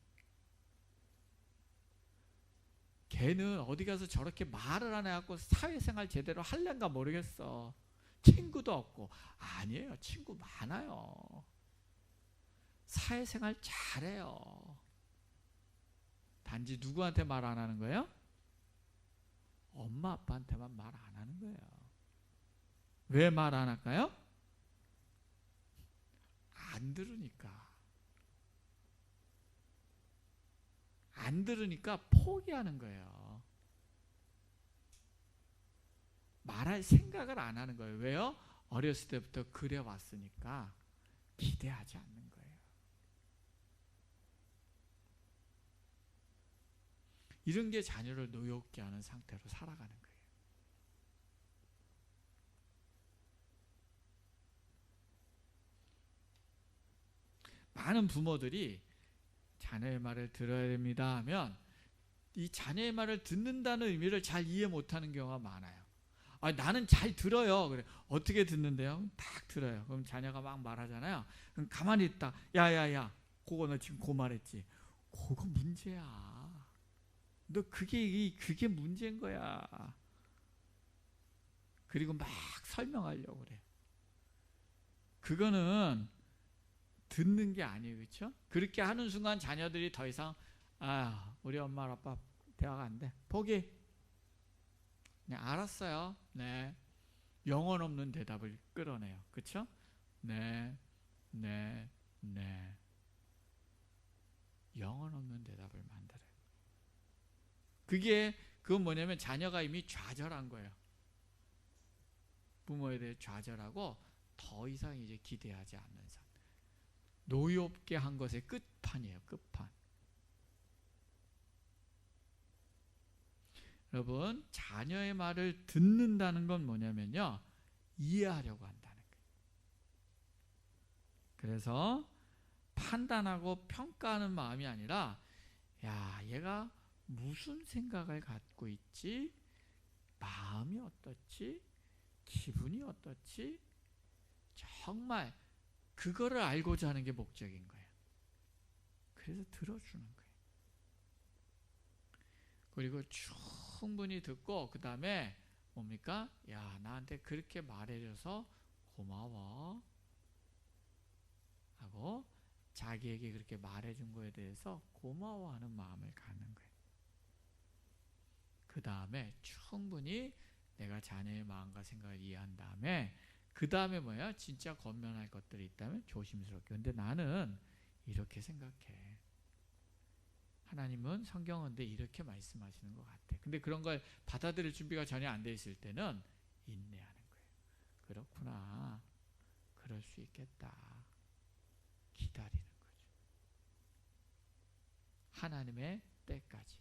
걔는 어디 가서 저렇게 말을 안 해갖고 사회생활 제대로 할란가 모르겠어. 친구도 없고. 아니에요. 친구 많아요. 사회생활 잘해요. 단지 누구한테 말 안 하는 거예요? 엄마 아빠한테만 말 안 하는 거예요. 왜 말 안 할까요? 안 들으니까. 안 들으니까 포기하는 거예요. 말할 생각을 안 하는 거예요. 왜요? 어렸을 때부터 그래 왔으니까 기대하지 않는 거예요. 이런 게 자녀를 노엽게 하는 상태로 살아가는 거예요. 많은 부모들이 자녀의 말을 들어야 됩니다 하면 이 자녀의 말을 듣는다는 의미를 잘 이해 못하는 경우가 많아요. 나는 잘 들어요. 그래. 어떻게 듣는데요? 딱 들어요. 그럼 자녀가 막 말하잖아요. 그럼 가만히 있다. 야야야, 그거 너 지금 그 말했지. 그거 문제야. 너 그게 문제인 거야. 그리고 막 설명하려고 그래. 그거는 듣는 게 아니에요. 그렇죠? 그렇게 하는 순간 자녀들이 더 이상 우리 엄마 아빠 대화가 안 돼. 포기. 네, 알았어요. 네. 영혼 없는 대답을 끌어내요. 그렇죠? 네. 네. 네. 영혼 없는 대답을 만들어요. 그건 뭐냐면 자녀가 이미 좌절한 거예요. 부모에 대해 좌절하고 더 이상 이제 기대하지 않는 상태. 노엽게 한 것의 끝판이에요. 끝판. 여러분, 자녀의 말을 듣는다는 건 뭐냐면요, 이해하려고 한다는 거예요. 그래서 판단하고 평가하는 마음이 아니라, 야, 얘가 무슨 생각을 갖고 있지? 마음이 어떻지? 기분이 어떻지? 정말 그거를 알고자 하는 게 목적인 거예요. 그래서 들어주는 거예요. 그리고 충분히 듣고 그 다음에 뭡니까? 야, 나한테 그렇게 말해줘서 고마워 하고 자기에게 그렇게 말해준 거에 대해서 고마워하는 마음을 갖는 거예요. 그 다음에 충분히 내가 자녀의 마음과 생각을 이해한 다음에 그 다음에 뭐야? 진짜 권면할 것들이 있다면 조심스럽게. 근데 나는 이렇게 생각해. 하나님은 성경은 이렇게 말씀하시는 것 같아. 근데 그런 걸 받아들일 준비가 전혀 안 돼 있을 때는 인내하는 거예요. 그렇구나. 그럴 수 있겠다. 기다리는 거죠. 하나님의 때까지.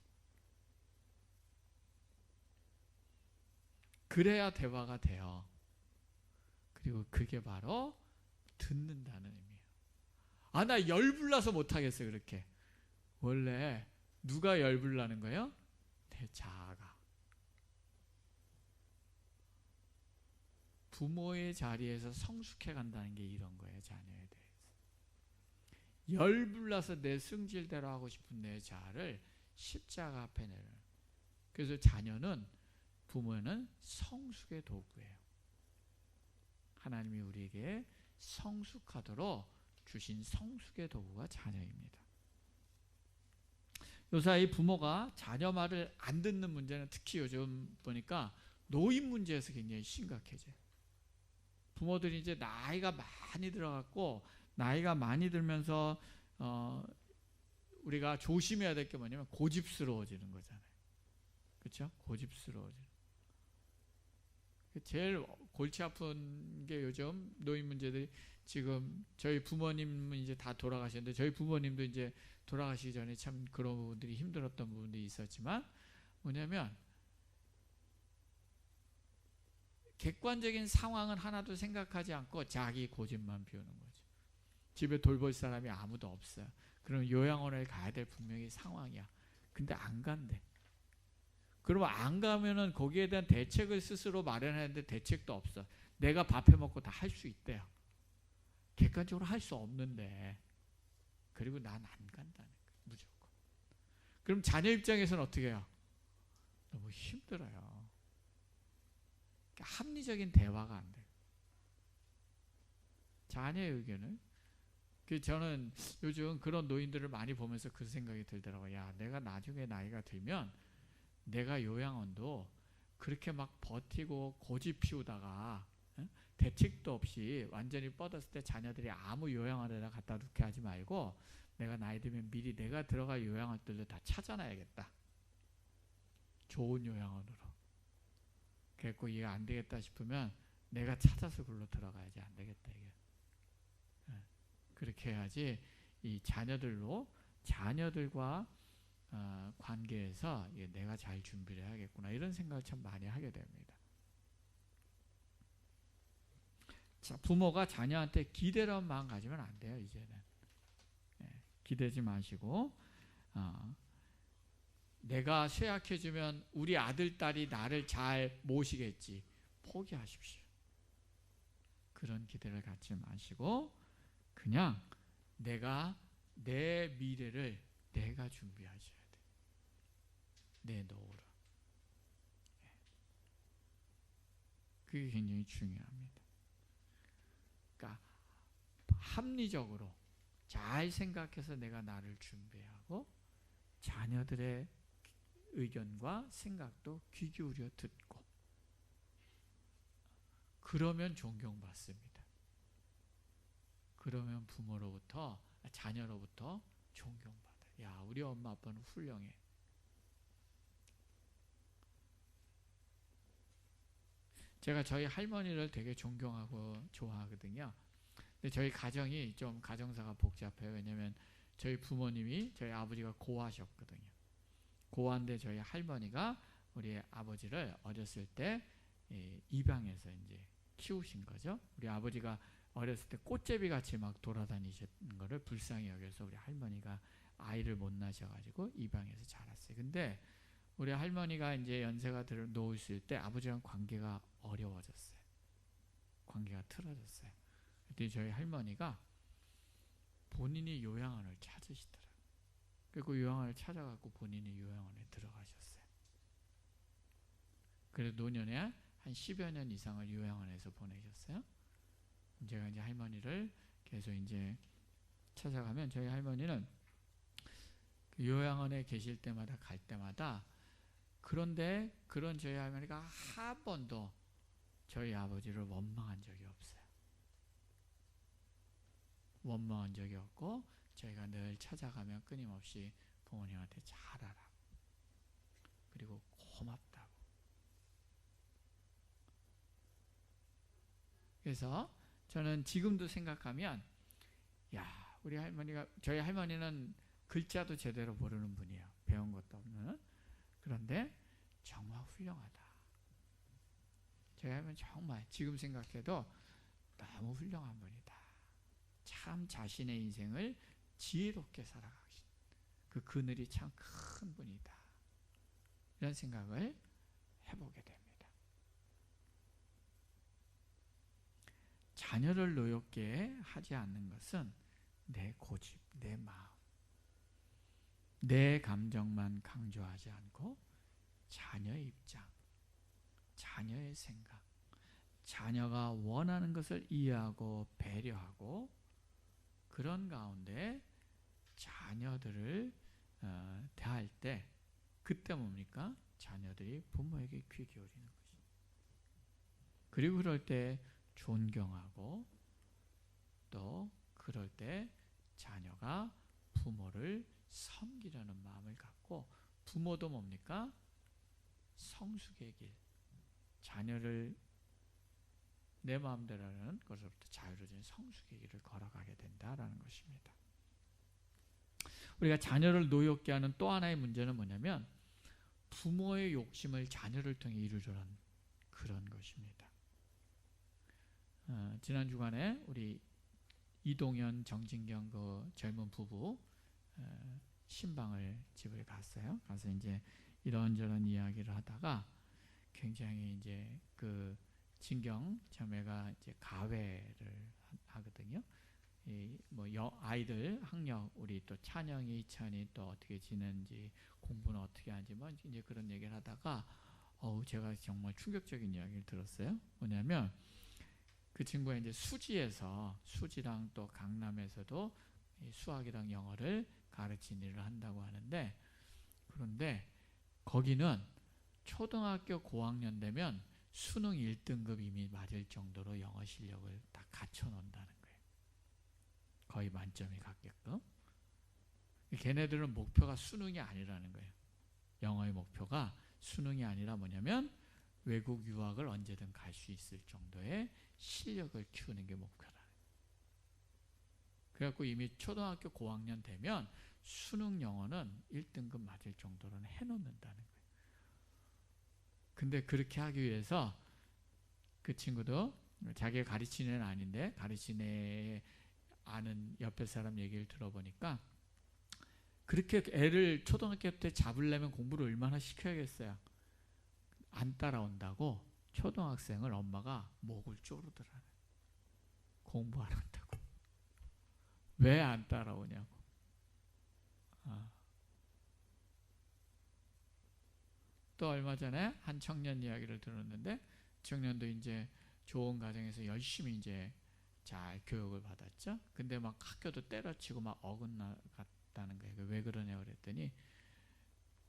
그래야 대화가 돼요. 그리고 그게 바로 듣는다는 의미예요. 나 열불나서 못하겠어요. 그렇게. 원래 누가 열불나는 거예요? 내 자아가. 부모의 자리에서 성숙해 간다는 게 이런 거예요. 자녀에 대해서. 열불나서 내 승질대로 하고 싶은 내 자아를 십자가 앞에 내려요. 그래서 자녀는, 부모는 성숙의 도구예요. 하나님이 우리에게 성숙하도록 주신 성숙의 도구가 자녀입니다. 요사이 부모가 자녀 말을 안 듣는 문제는 특히 요즘 보니까 노인 문제에서 굉장히 심각해져요. 부모들이 이제 나이가 많이 들어갔고, 나이가 많이 들면서 우리가 조심해야 될 게 뭐냐면 고집스러워지는 거잖아요. 그렇죠? 고집스러워지는. 제일 골치 아픈 게 요즘 노인 문제들이, 지금 저희 부모님은 이제 다 돌아가셨는데 저희 부모님도 이제 돌아가시기 전에 참 그런 부분들이 힘들었던 부분들이 있었지만, 뭐냐면 객관적인 상황은 하나도 생각하지 않고 자기 고집만 피우는 거죠. 집에 돌볼 사람이 아무도 없어요. 그럼 요양원을 가야 될 분명히 상황이야. 근데 안 간대. 그러면 안 가면은 거기에 대한 대책을 스스로 마련하는데 대책도 없어. 내가 밥 해먹고 다 할 수 있대요. 객관적으로 할 수 없는데. 그리고 난 안 간다는 거예요. 무조건. 그럼 자녀 입장에서는 어떻게 해요? 너무 힘들어요. 합리적인 대화가 안 돼요. 자녀의 의견을. 저는 요즘 그런 노인들을 많이 보면서 그 생각이 들더라고요. 야, 내가 나중에 나이가 들면 내가 요양원도 그렇게 막 버티고 고집 피우다가 대책도 없이 완전히 뻗었을 때 자녀들이 아무 요양원에다 갖다 놓게 하지 말고, 내가 나이 들면 미리 내가 들어갈 요양원들도 다 찾아놔야겠다. 좋은 요양원으로. 그래서 이게 안 되겠다 싶으면 내가 찾아서 글로 들어가야지. 안 되겠다 이게. 그렇게 해야지 이 자녀들과 관계에서 내가 잘 준비를 해야겠구나, 이런 생각을 참 많이 하게 됩니다. 자, 부모가 자녀한테 기대라는 마음 가지면 안 돼요. 이제는 기대지 마시고, 내가 쇠약해지면 우리 아들 딸이 나를 잘 모시겠지, 포기하십시오. 그런 기대를 갖지 마시고 그냥 내 미래를 내가 준비하셔야 돼. 내 노후를. 그게 굉장히 중요합니다. 그러니까 합리적으로 잘 생각해서 내가 나를 준비하고 자녀들의 의견과 생각도 귀 기울여 듣고 그러면 존경받습니다. 그러면 부모로부터 자녀로부터 존경받아요. 야, 우리 엄마 아빠는 훌륭해. 제가 저희 할머니를 되게 존경하고 좋아하거든요. 근데 저희 가정이 좀 가정사가 복잡해요. 왜냐면 저희 부모님이 저희 아버지가 고아셨거든요. 고아인데 저희 할머니가 우리 아버지를 어렸을 때 입양해서 이제 키우신 거죠. 우리 아버지가 어렸을 때 꽃제비 같이 막 돌아다니셨는 거를 불쌍히 여겨서 우리 할머니가 아이를 못 낳으셔가지고 입양해서 자랐어요. 근데 우리 할머니가 이제 연세가 놓으실 때 아버지랑 관계가 어려워졌어요. 관계가 틀어졌어요. 그때 저희 할머니가 본인이 요양원을 찾으시더라고요. 그리고 요양원을 찾아갖고 본인이 요양원에 들어가셨어요. 그래서 노년에 한 10여 년 이상을 요양원에서 보내셨어요. 제가 이제 할머니를 계속 이제 찾아가면 저희 할머니는 그 요양원에 계실 때마다 갈 때마다 그런데 그런 저희 할머니가 한 번도 저희 아버지를 원망한 적이 없어요. 원망한 적이 없고 저희가 늘 찾아가면 끊임없이 부모님한테 잘하라고 그리고 고맙다고. 그래서 저는 지금도 생각하면 야, 우리 할머니가 저희 할머니는 글자도 제대로 모르는 분이에요. 배운 것도 없는. 그런데 정말 훌륭하다. 저희 할머니 정말 지금 생각해도 너무 훌륭한 분이다. 참 자신의 인생을 지혜롭게 살아가신 그 그늘이 참 큰 분이다. 이런 생각을 해보게 됩니다. 자녀를 노엽게 하지 않는 것은 내 고집, 내 마음, 내 감정만 강조하지 않고 자녀의 입장, 자녀의 생각, 자녀가 원하는 것을 이해하고 배려하고 그런 가운데 자녀들을 대할 때 그때 뭡니까? 자녀들이 부모에게 귀 기울이는 것입니다. 그리고 그럴 때 존경하고 또 그럴 때 자녀가 부모를 섬기려는 마음을 갖고 부모도 뭡니까? 성숙의 길, 자녀를 내 마음대로 하는 것으로부터 자유로워진 성숙의 길을 걸어가게 된다라는 것입니다. 우리가 자녀를 노엽게 하는 또 하나의 문제는 뭐냐면 부모의 욕심을 자녀를 통해 이루려는 그런 것입니다. 지난 주간에 우리 이동현, 정진경 그 젊은 부부 신방을 집을 갔어요. 가서 이제 이런저런 이야기를 하다가 굉장히 이제 그 진경 자매가 이제 가회를 하거든요. 뭐 아이들 학력 우리 또 찬영이, 이찬이 또 어떻게 지내는지 공부는 어떻게 하는지 뭐 이제 그런 얘기를 하다가 제가 정말 충격적인 이야기를 들었어요. 뭐냐면 그 친구가 이제 수지랑 또 강남에서도 수학이랑 영어를 가르치는 일을 한다고 하는데 그런데 거기는 초등학교 고학년 되면 수능 1등급 이미 맞을 정도로 영어 실력을 다 갖춰 놓는다는 거예요. 거의 만점이 갖게끔. 걔네들은 목표가 수능이 아니라는 거예요. 영어의 목표가 수능이 아니라 뭐냐면 외국 유학을 언제든 갈 수 있을 정도의 실력을 키우는 게 목표라는 거예요. 그래갖고 이미 초등학교 고학년 되면 수능 영어는 1등급 맞을 정도로는 해놓는다는 거예요. 근데 그렇게 하기 위해서 그 친구도 자기가 가르치는 애는 아닌데 가르치는 애 아는 옆에 사람 얘기를 들어보니까 그렇게 애를 초등학교 때 잡으려면 공부를 얼마나 시켜야겠어요. 안 따라온다고 초등학생을 엄마가 목을 조르더라고요. 공부 안 한다고. 왜 안 따라오냐고. 또 얼마 전에 한 청년 이야기를 들었는데, 청년도 이제 좋은 가정에서 열심히 이제 잘 교육을 받았죠. 근데 막 학교도 때려치고 막 어긋나갔다는 거예요. 왜 그러냐 그랬더니,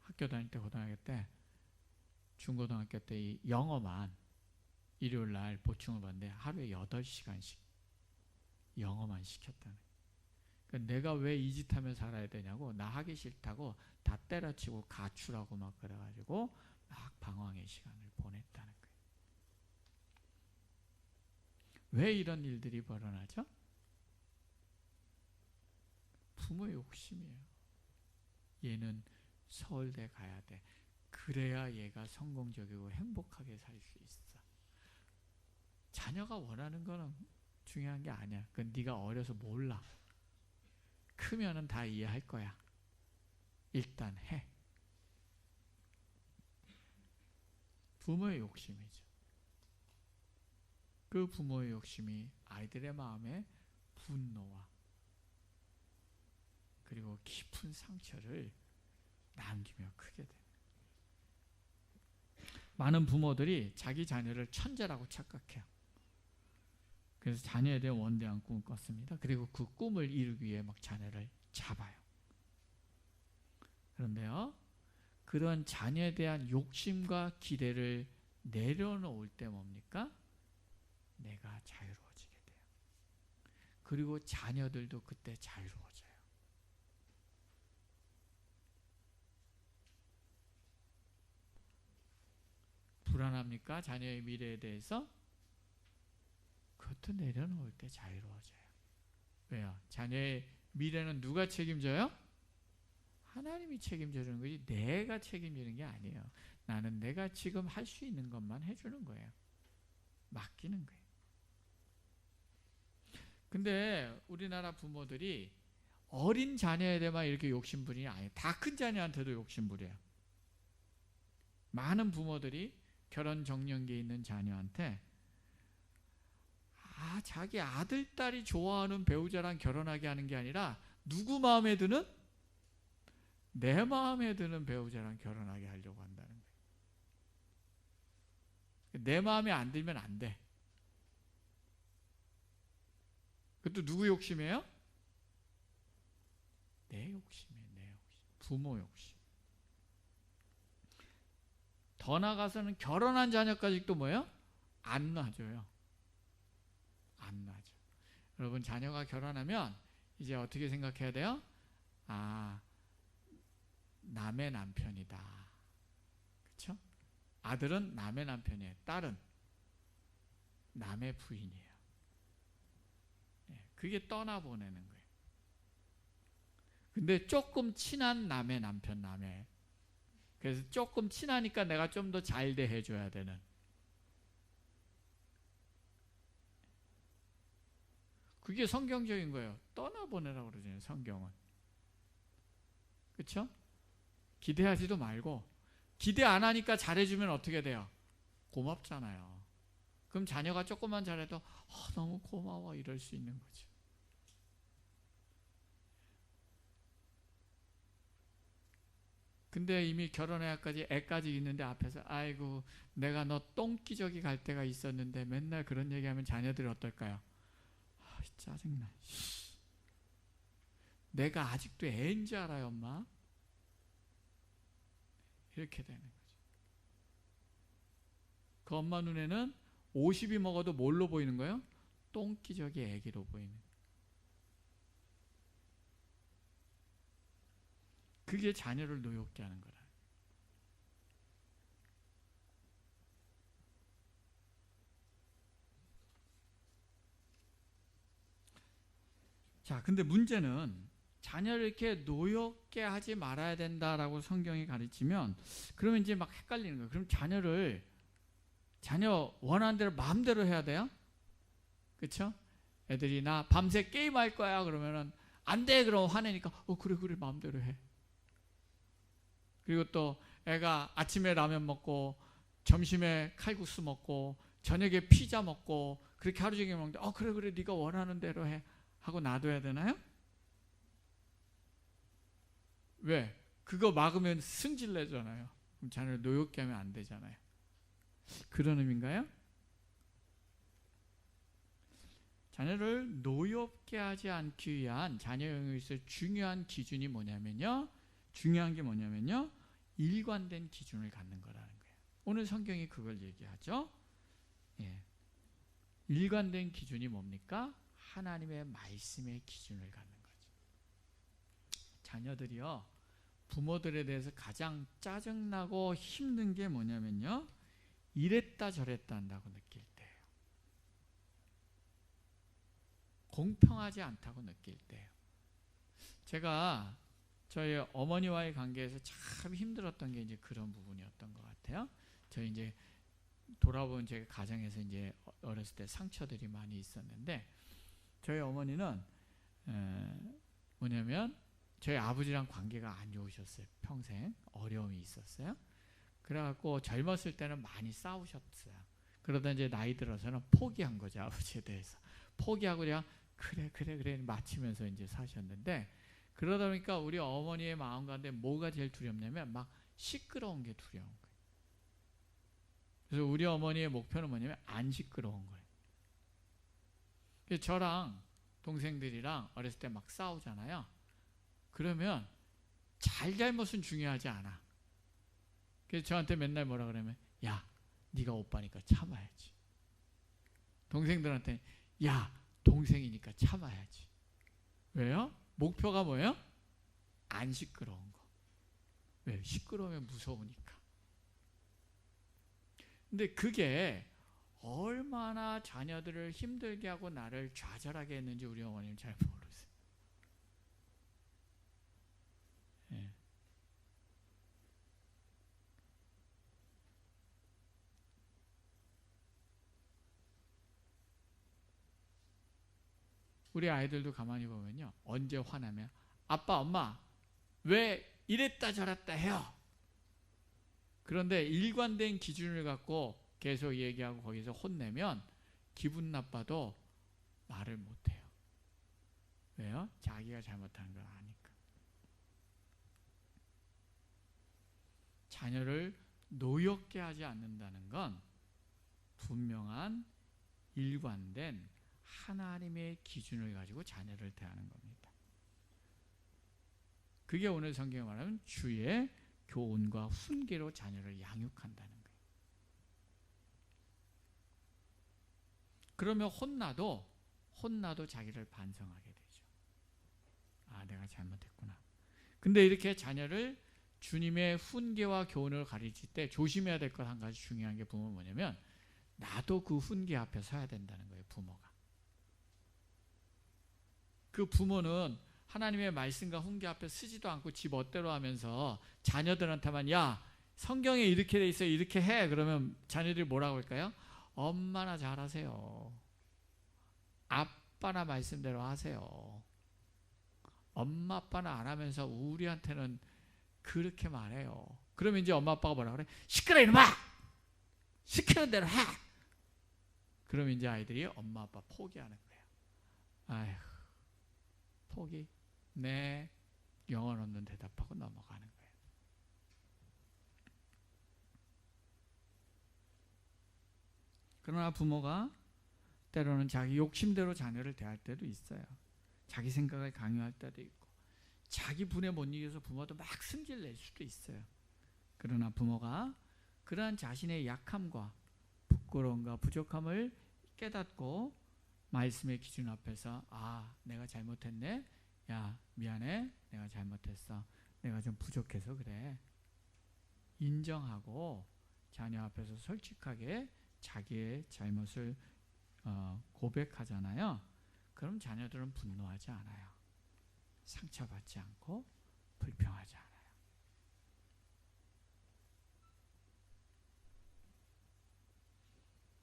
학교 다닐 때 고등학교 때, 중고등학교 때 이 영어만 일요일 날 보충을 받는데 하루에 8시간씩 영어만 시켰다는 거예요. 그러니까 내가 왜 이 짓 하며 살아야 되냐고, 나 하기 싫다고 다 때려치고 가출하고 막 그래가지고 막 방황의 시간을 보냈다는 거예요. 왜 이런 일들이 벌어나죠? 부모의 욕심이에요. 얘는 서울대 가야 돼. 그래야 얘가 성공적이고 행복하게 살 수 있어. 자녀가 원하는 거는 중요한 게 아니야. 그건 네가 어려서 몰라. 크면은 다 이해할 거야. 일단 해. 부모의 욕심이죠. 그 부모의 욕심이 아이들의 마음에 분노와 그리고 깊은 상처를 남기며 크게 됩니다. 많은 부모들이 자기 자녀를 천재라고 착각해요. 그래서 자녀에 대한 원대한 꿈을 꿨습니다. 그리고 그 꿈을 이루기 위해 막 자녀를 잡아요. 그런데요, 그런 자녀에 대한 욕심과 기대를 내려놓을 때 뭡니까? 내가 자유로워지게 돼요. 그리고 자녀들도 그때 자유로워져요. 불안합니까? 자녀의 미래에 대해서? 그것도 내려놓을 때 자유로워져요. 왜요? 자녀의 미래는 누가 책임져요? 하나님이 책임져 주는 거지 내가 책임지는 게 아니에요. 나는 내가 지금 할 수 있는 것만 해주는 거예요. 맡기는 거예요. 근데 우리나라 부모들이 어린 자녀에 대해만 이렇게 욕심부리냐? 아니에요. 다 큰 자녀한테도 욕심부려요. 많은 부모들이 결혼 정년기에 있는 자녀한테 자기 아들, 딸이 좋아하는 배우자랑 결혼하게 하는 게 아니라 누구 마음에 드는? 내 마음에 드는 배우자랑 결혼하게 하려고 한다는 거예요. 내 마음에 안 들면 안 돼. 그것도 누구 욕심이에요? 내 욕심이에요. 내 욕심. 부모 욕심. 더 나아가서는 결혼한 자녀까지 또 뭐예요? 안 놔줘요. 안 놔줘. 여러분 자녀가 결혼하면 이제 어떻게 생각해야 돼요? 남의 남편이다. 그렇죠? 아들은 남의 남편이에요. 딸은 남의 부인이에요. 그게 떠나보내는 거예요. 근데 조금 친한 남의 남편, 그래서 조금 친하니까 내가 좀 더 잘 대해줘야 되는. 그게 성경적인 거예요. 떠나보내라고 그러잖아요. 성경은. 그렇죠? 기대하지도 말고 기대 안 하니까 잘해주면 어떻게 돼요? 고맙잖아요. 그럼 자녀가 조금만 잘해도 너무 고마워 이럴 수 있는 거죠. 근데 이미 결혼해야까지 애까지 있는데 앞에서 아이고 내가 너 똥기저귀 갈 때가 있었는데 맨날 그런 얘기하면 자녀들이 어떨까요? 짜증나. 내가 아직도 애인 줄 알아요 엄마? 이렇게 되는 거죠. 그 엄마 눈에는 50이 먹어도 뭘로 보이는 거예요? 똥기저귀 애기로 보이는. 그게 자녀를 노엽게 하는 거라. 자, 근데 문제는 자녀를 이렇게 노엽게 하지 말아야 된다라고 성경이 가르치면 그러면 이제 막 헷갈리는 거예요. 그럼 자녀 원하는 대로 마음대로 해야 돼요? 그렇죠? 애들이 나 밤새 게임할 거야 그러면은 안 돼 그럼 화내니까 그래 마음대로 해. 그리고 또 애가 아침에 라면 먹고 점심에 칼국수 먹고 저녁에 피자 먹고 그렇게 하루 종일 먹는데 그래 네가 원하는 대로 해 하고 놔둬야 되나요? 왜? 그거 막으면 승질 내잖아요. 그럼 자녀를 노엽게 하면 안 되잖아요. 그런 의미인가요? 자녀를 노엽게 하지 않기 위한 자녀 영역에 있어 중요한 기준이 뭐냐면요. 중요한 게 뭐냐면요. 일관된 기준을 갖는 거라는 거예요. 오늘 성경이 그걸 얘기하죠. 예. 일관된 기준이 뭡니까? 하나님의 말씀의 기준을 갖는 거죠. 자녀들이요. 부모들에 대해서 가장 짜증나고 힘든 게 뭐냐면요. 이랬다 저랬다 한다고 느낄 때예요. 공평하지 않다고 느낄 때예요. 제가 저희 어머니와의 관계에서 참 힘들었던 게 이제 그런 부분이었던 것 같아요. 저희 이제 돌아본 제 가정에서 이제 어렸을 때 상처들이 많이 있었는데 저희 어머니는 뭐냐면 저희 아버지랑 관계가 안 좋으셨어요. 평생 어려움이 있었어요. 그래갖고 젊었을 때는 많이 싸우셨어요. 그러다 이제 나이 들어서는 포기한 거죠. 아버지에 대해서 포기하고 그냥 그래 맞추면서 이제 사셨는데 그러다 보니까 우리 어머니의 마음 가운데 뭐가 제일 두렵냐면 막 시끄러운 게 두려운 거예요. 그래서 우리 어머니의 목표는 뭐냐면 안 시끄러운 거예요. 그래서 저랑 동생들이랑 어렸을 때 막 싸우잖아요. 그러면 잘못은 중요하지 않아. 그래서 저한테 맨날 뭐라 그러면 야 네가 오빠니까 참아야지. 동생들한테 야 동생이니까 참아야지. 왜요? 목표가 뭐예요? 안 시끄러운 거. 왜? 시끄러우면 무서우니까. 근데 그게 얼마나 자녀들을 힘들게 하고 나를 좌절하게 했는지 우리 어머니는 잘 모르세요. 예. 우리 아이들도 가만히 보면요. 언제 화나면 아빠, 엄마 왜 이랬다 저랬다 해요. 그런데 일관된 기준을 갖고 계속 얘기하고 거기서 혼내면 기분 나빠도 말을 못해요. 왜요? 자기가 잘못한 걸 아니까. 자녀를 노엽게 하지 않는다는 건 분명한 일관된 하나님의 기준을 가지고 자녀를 대하는 겁니다. 그게 오늘 성경에 말하는 주의 교훈과 훈계로 자녀를 양육한다는 거예요. 그러면 혼나도 자기를 반성하게 되죠. 아, 내가 잘못했구나. 근데 이렇게 자녀를 주님의 훈계와 교훈을 가르칠 때 조심해야 될 것 한 가지 중요한 게 부모는 뭐냐면 나도 그 훈계 앞에 서야 된다는 거예요. 부모가. 그 부모는 하나님의 말씀과 훈계 앞에 서지도 않고 지 멋대로 하면서 자녀들한테만 야 성경에 이렇게 돼 있어 이렇게 해 그러면 자녀들이 뭐라고 할까요? 엄마나 잘하세요. 아빠나 말씀대로 하세요. 엄마 아빠는 안 하면서 우리한테는 그렇게 말해요. 그러면 이제 엄마 아빠가 뭐라 그래? 시끄러 이놈아! 시키는 대로 해! 그러면 이제 아이들이 엄마 아빠 포기하는 거예요. 아휴 포기? 네. 영혼 없는 대답하고 넘어가는 거예요. 그러나 부모가 때로는 자기 욕심대로 자녀를 대할 때도 있어요. 자기 생각을 강요할 때도 있고 자기 분에 못 이겨서 부모도 막 승질 낼 수도 있어요. 그러나 부모가 그러한 자신의 약함과 부끄러움과 부족함을 깨닫고 말씀의 기준 앞에서 아 내가 잘못했네. 야 미안해. 내가 잘못했어. 내가 좀 부족해서 그래. 인정하고 자녀 앞에서 솔직하게 자기의 잘못을 고백하잖아요. 그럼 자녀들은 분노하지 않아요. 상처받지 않고 불평하지 않아요.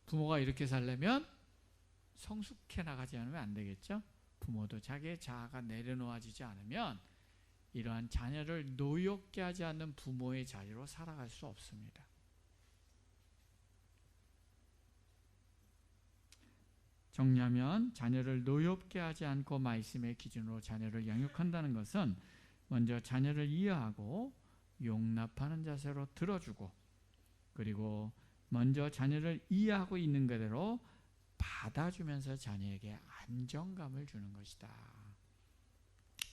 부모가 이렇게 살려면 성숙해 나가지 않으면 안 되겠죠. 부모도 자기의 자아가 내려놓아지지 않으면 이러한 자녀를 노엽게 하지 않는 부모의 자리로 살아갈 수 없습니다. 정리하면 자녀를 노엽게 하지 않고 말씀의 기준으로 자녀를 양육한다는 것은 먼저 자녀를 이해하고 용납하는 자세로 들어주고, 그리고 먼저 자녀를 이해하고 있는 그대로 받아주면서 자녀에게 안정감을 주는 것이다.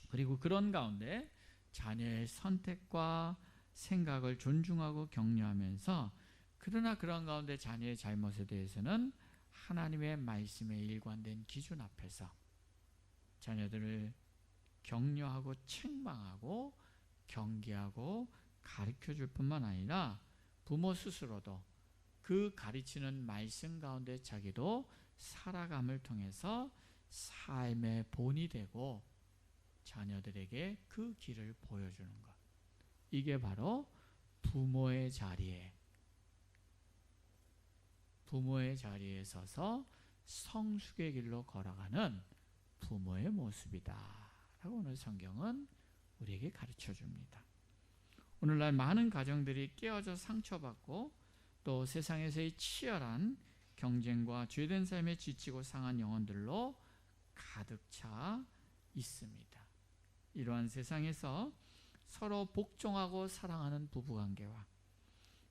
그리고 그런 가운데 자녀의 선택과 생각을 존중하고 격려하면서, 그러나 그런 가운데 자녀의 잘못에 대해서는 하나님의 말씀에 일관된 기준 앞에서 자녀들을 격려하고 책망하고 경계하고 가르쳐줄 뿐만 아니라 부모 스스로도 그 가르치는 말씀 가운데 자기도 살아감을 통해서 삶의 본이 되고 자녀들에게 그 길을 보여주는 것, 이게 바로 부모의 자리에 서서 성숙의 길로 걸어가는 부모의 모습이다 라고 오늘 성경은 우리에게 가르쳐 줍니다. 오늘날 많은 가정들이 깨어져 상처받고 또 세상에서의 치열한 경쟁과 죄된 삶에 지치고 상한 영혼들로 가득 차 있습니다. 이러한 세상에서 서로 복종하고 사랑하는 부부관계와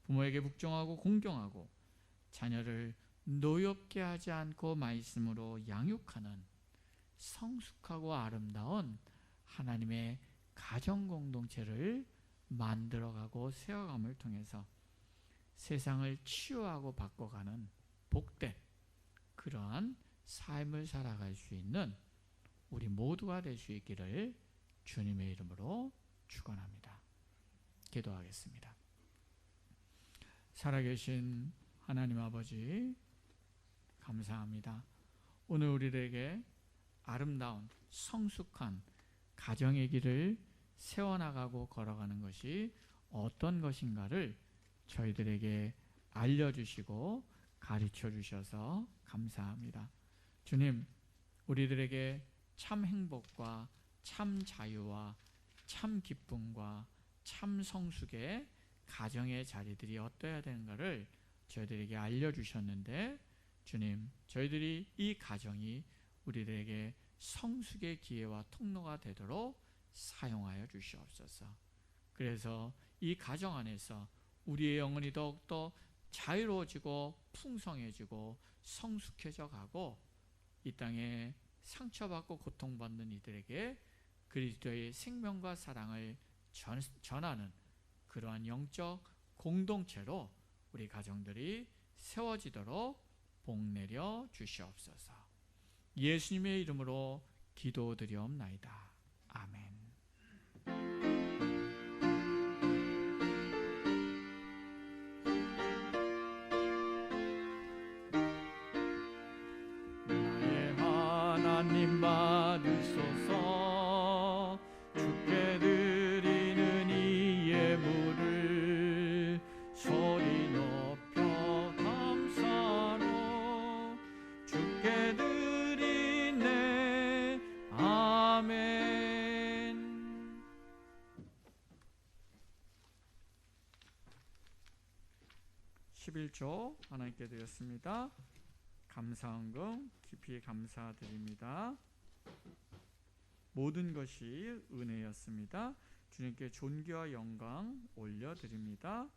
부모에게 복종하고 공경하고 자녀를 노엽게 하지 않고 말씀으로 양육하는 성숙하고 아름다운 하나님의 가정공동체를 만들어가고 세워감을 통해서 세상을 치유하고 바꿔가는 복된 그러한 삶을 살아갈 수 있는 우리 모두가 될 수 있기를 주님의 이름으로 축원합니다. 기도하겠습니다. 살아계신 하나님 아버지, 감사합니다. 오늘 우리에게 아름다운 성숙한 가정의 길을 세워나가고 걸어가는 것이 어떤 것인가를 저희들에게 알려주시고 가르쳐 주셔서 감사합니다. 주님, 우리들에게 참 행복과 참 자유와 참 기쁨과 참 성숙의 가정의 자리들이 어떠해야 되는가를 저희들에게 알려주셨는데, 주님, 저희들이 이 가정이 우리들에게 성숙의 기회와 통로가 되도록 사용하여 주시옵소서. 그래서 이 가정 안에서 우리의 영혼이 더욱더 자유로워지고 풍성해지고 성숙해져 가고 이 땅에 상처받고 고통받는 이들에게 그리스도의 생명과 사랑을 전하는 그러한 영적 공동체로 우리 가정들이 세워지도록 복내려 주시옵소서. 예수님의 이름으로 기도드리옵나이다. 아멘. 나의 하나님 받으소서. 주께 드리는 이 예물을 소리 높여 감사로 주께 드리네. 아멘. 11조 하나님께 드렸습니다. 감사헌금 깊이 감사드립니다. 모든 것이 은혜였습니다. 주님께 존귀와 영광 올려드립니다.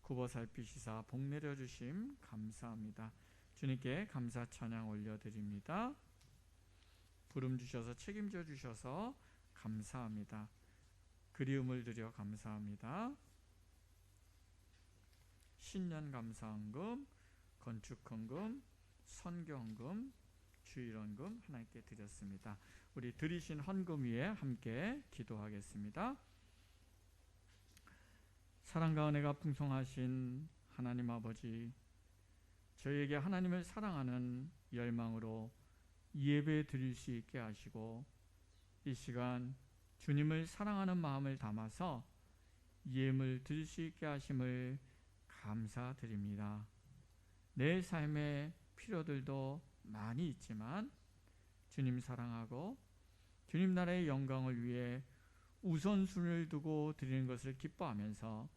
굽어 살피시사 복 내려주심 감사합니다. 주님께 감사 찬양 올려드립니다. 부름 주셔서 책임져 주셔서 감사합니다. 그리움을 드려 감사합니다. 신년 감사헌금, 건축헌금, 선교헌금, 주일헌금 하나님께 드렸습니다. 우리 드리신 헌금 위에 함께 기도하겠습니다. 사랑과 은혜가 풍성하신 하나님 아버지, 저희에게 하나님을 사랑하는 열망으로 예배 드릴 수 있게 하시고 이 시간 주님을 사랑하는 마음을 담아서 예물 드릴 수 있게 하심을 감사드립니다. 내 삶의 필요들도 많이 있지만 주님 사랑하고 주님 나라의 영광을 위해 우선순위를 두고 드리는 것을 기뻐하면서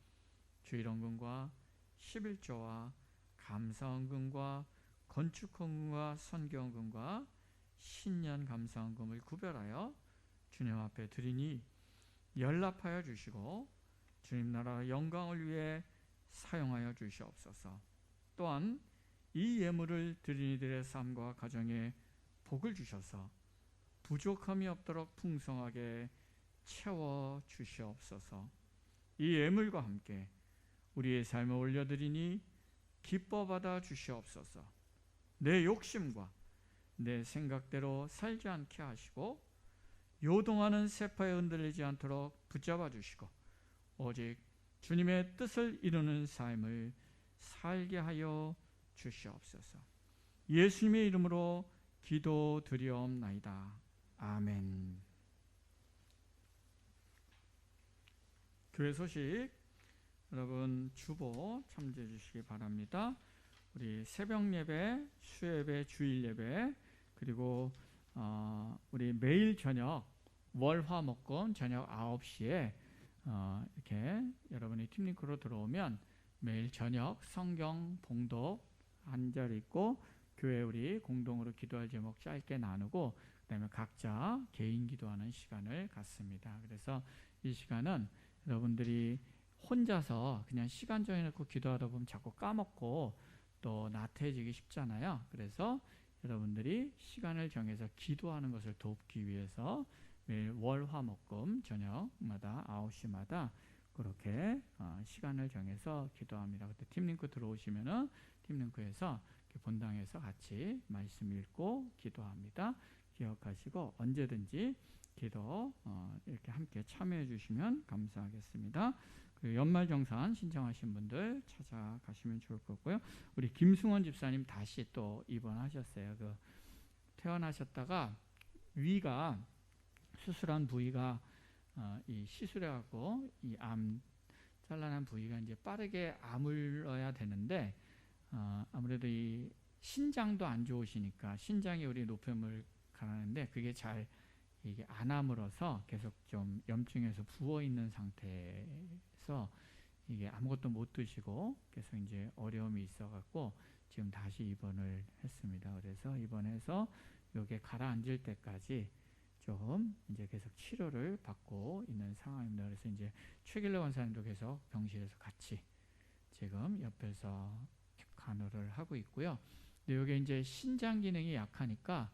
주일헌금과 11조와 감사헌금과 건축헌금과 선교헌금과 신년 감사헌금을 구별하여 주님 앞에 드리니 연락하여 주시고 주님 나라 영광을 위해 사용하여 주시옵소서. 또한 이 예물을 드린 이들의 삶과 가정에 복을 주셔서 부족함이 없도록 풍성하게 채워 주시옵소서. 이 예물과 함께 우리의 삶을 올려드리니 기뻐 받아 주시옵소서. 내 욕심과 내 생각대로 살지 않게 하시고 요동하는 세파에 흔들리지 않도록 붙잡아 주시고 오직 주님의 뜻을 이루는 삶을 살게 하여 주시옵소서. 예수님의 이름으로 기도드리옵나이다. 아멘. 교회 소식 여러분 주보 참조해 주시기 바랍니다. 우리 새벽 예배, 수예배, 주일 예배, 그리고 우리 매일 저녁 월화목금 저녁 9시에 이렇게 여러분이 팀링크로 들어오면 매일 저녁 성경 봉독 한 절 읽고 교회 우리 공동으로 기도할 제목 짧게 나누고 그다음에 각자 개인 기도하는 시간을 갖습니다. 그래서 이 시간은 여러분들이 혼자서 그냥 시간 정해놓고 기도하다 보면 자꾸 까먹고 또 나태해지기 쉽잖아요. 그래서 여러분들이 시간을 정해서 기도하는 것을 돕기 위해서 매일 월화목금 저녁마다 9시마다 그렇게 시간을 정해서 기도합니다. 그때 팀링크 들어오시면은 팀링크에서 본당에서 같이 말씀 읽고 기도합니다. 기억하시고 언제든지 기도 이렇게 함께 참여해 주시면 감사하겠습니다. 그리고 연말정산 신청하신 분들 찾아가시면 좋을 것 같고요. 우리 김승원 집사님 다시 또 입원하셨어요. 태어나셨다가 위가 수술한 부위가 이 시술해갖고 이 암 잘라난 부위가 이제 빠르게 아물어야 되는데 아무래도 이 신장도 안 좋으시니까 신장이 우리 노폐물 가라는데 그게 잘 이게 안 아물어서 계속 좀 염증에서 부어 있는 상태에서 이게 아무것도 못 드시고 계속 이제 어려움이 있어갖고 지금 다시 입원을 했습니다. 그래서 입원해서 요게 가라앉을 때까지 좀 이제 계속 치료를 받고 있는 상황입니다. 그래서 이제 최길래 원사님도 계속 병실에서 같이 지금 옆에서 간호를 하고 있고요. 근데 이게 이제 신장 기능이 약하니까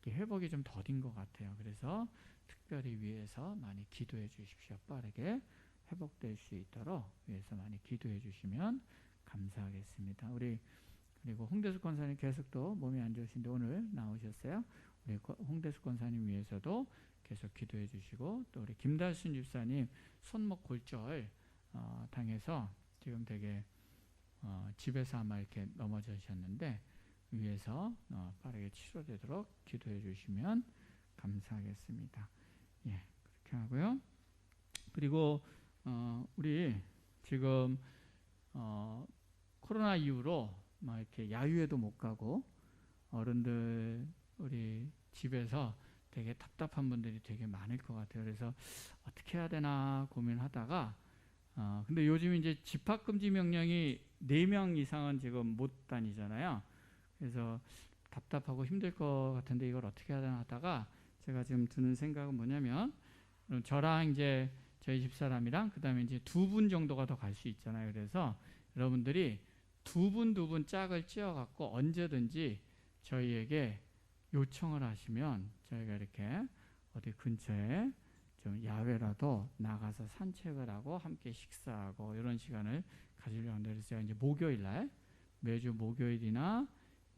회복이 좀 더딘 것 같아요. 그래서 특별히 위해서 많이 기도해 주십시오. 빠르게 회복될 수 있도록 위해서 많이 기도해 주시면 감사하겠습니다. 우리 그리고 홍대숙 권사님 계속 또 몸이 안 좋으신데 오늘 나오셨어요. 우리 홍대숙 권사님 위해서도 계속 기도해 주시고 또 우리 김달순 집사님 손목 골절 당해서 지금 되게 집에서 아마 이렇게 넘어지셨는데 위해서 빠르게 치료되도록 기도해 주시면 감사하겠습니다. 예, 그렇게 하고요. 그리고 우리 지금 코로나 이후로 막 이렇게 야유회도 못 가고 어른들 우리 집에서 되게 답답한 분들이 되게 많을 것 같아요. 그래서 어떻게 해야 되나 고민하다가 근데 요즘 이제 집합금지 명령이 4명 이상은 지금 못 다니잖아요. 그래서 답답하고 힘들 것 같은데 이걸 어떻게 해야 되나 하다가 제가 지금 드는 생각은 뭐냐면 저랑 이제 저희 집사람이랑 그다음에 이제 2분 정도가 더 갈 수 있잖아요. 그래서 여러분들이 2분 짝을 찌어 갖고 언제든지 저희에게 요청을 하시면 저희가 이렇게 어디 근처에 좀 야외라도 나가서 산책을 하고 함께 식사하고 이런 시간을 가지려고 하는데 그래서 제가 이제 목요일 날 매주 목요일이나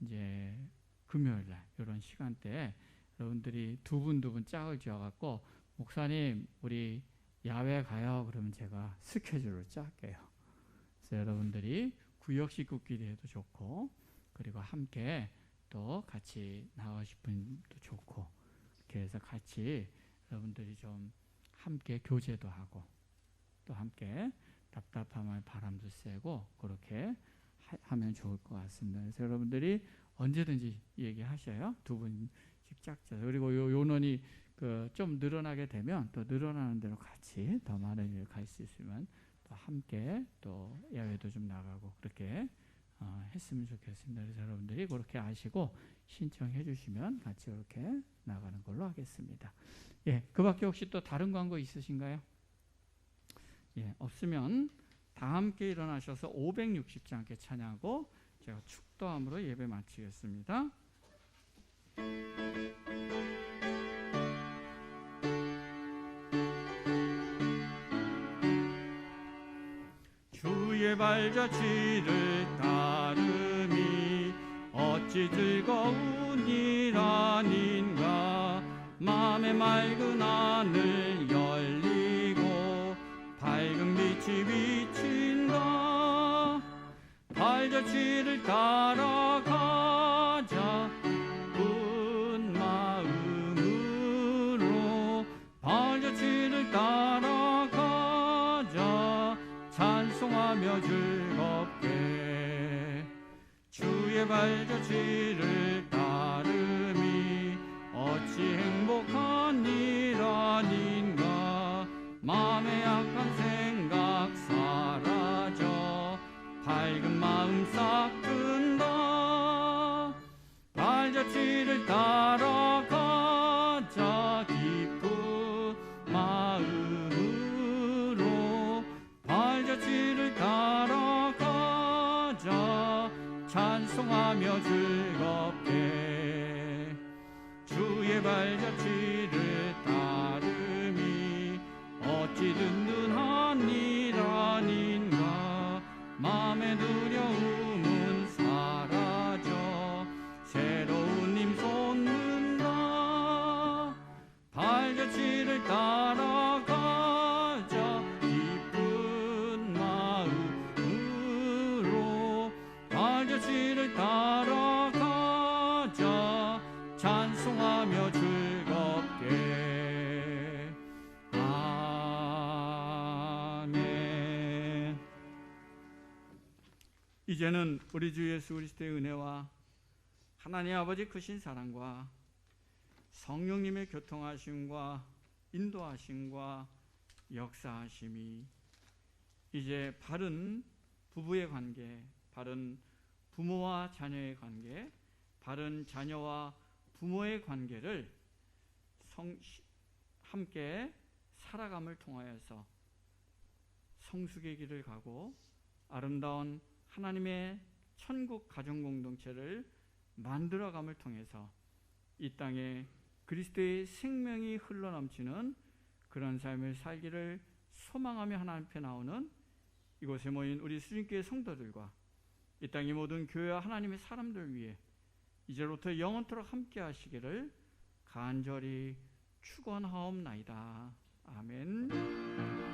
이제 금요일 날 이런 시간대에 여러분들이 2분 짝을 지어 갖고 목사님 우리 야외 가요 그러면 제가 스케줄을 짤게요. 그래서 여러분들이 구역 식구끼리 해도 좋고 그리고 함께 또 같이 나가고 분도 좋고 이렇게 해서 같이 여러분들이 좀 함께 교제도 하고 또 함께 답답함을 바람도 쐬고 그렇게 하면 좋을 것 같습니다. 그래서 여러분들이 언제든지 얘기하셔요. 2분씩 짝져서 그리고 요 요논이 좀 늘어나게 되면 또 늘어나는 대로 같이 더 많은 일을 갈 수 있으면 또 함께 또 야외도 좀 나가고 그렇게 했으면 좋겠습니다. 그래서 여러분들이 그렇게 아시고 신청해 주시면 같이 이렇게 나가는 걸로 하겠습니다. 예, 그 밖에 혹시 또 다른 광고 있으신가요? 없으면 다 함께 일어나셔서 560장 함께 찬양하고 제가 축도함으로 예배 마치겠습니다. 주의 발자취를 따름이 어찌 즐거운 일 아닌가. 맘의 맑은 하늘 열리고 밝은 빛이 비친다. 발자취를 따라가자 기쁜 마음으로. 발자취를 따라가자 찬송하며 즐겁게. 주의 발자취를 따름이 어찌 행복한 일 아닌가. 마음의 약한 생각 사라져 밝은 마음 싹 든다. 발자취를 따라가자 기쁜 마음으로. 발자취를 따라가자 찬송하며 즐겁게. 주의 발자취를 따름이 어찌 든든한 일 아닌가. 마음의 두려움은 사라져 새로운 힘 솟는다. 발자취를 따라가자 기쁜 마음으로. 발자취를 따라가자 찬송하며 즐겁게. 아멘. 이제는 우리 주 예수 그리스도의 은혜와 하나님 아버지 크신 사랑과 성령님의 교통하심과 인도하심과 역사하심이 이제 바른 부부의 관계, 바른 부모와 자녀의 관계, 바른 자녀와 부모의 관계를 함께 살아감을 통하여서 성숙의 길을 가고 아름다운 하나님의 천국 가정 공동체를 만들어감을 통해서 이 땅에 그리스도의 생명이 흘러넘치는 그런 삶을 살기를 소망하며 하나님 앞에 나오는 이곳에 모인 우리 수진교회 성도들과 이 땅의 모든 교회와 하나님의 사람들 위해 이제부터 영원토록 함께 하시기를 간절히 축원하옵나이다. 아멘.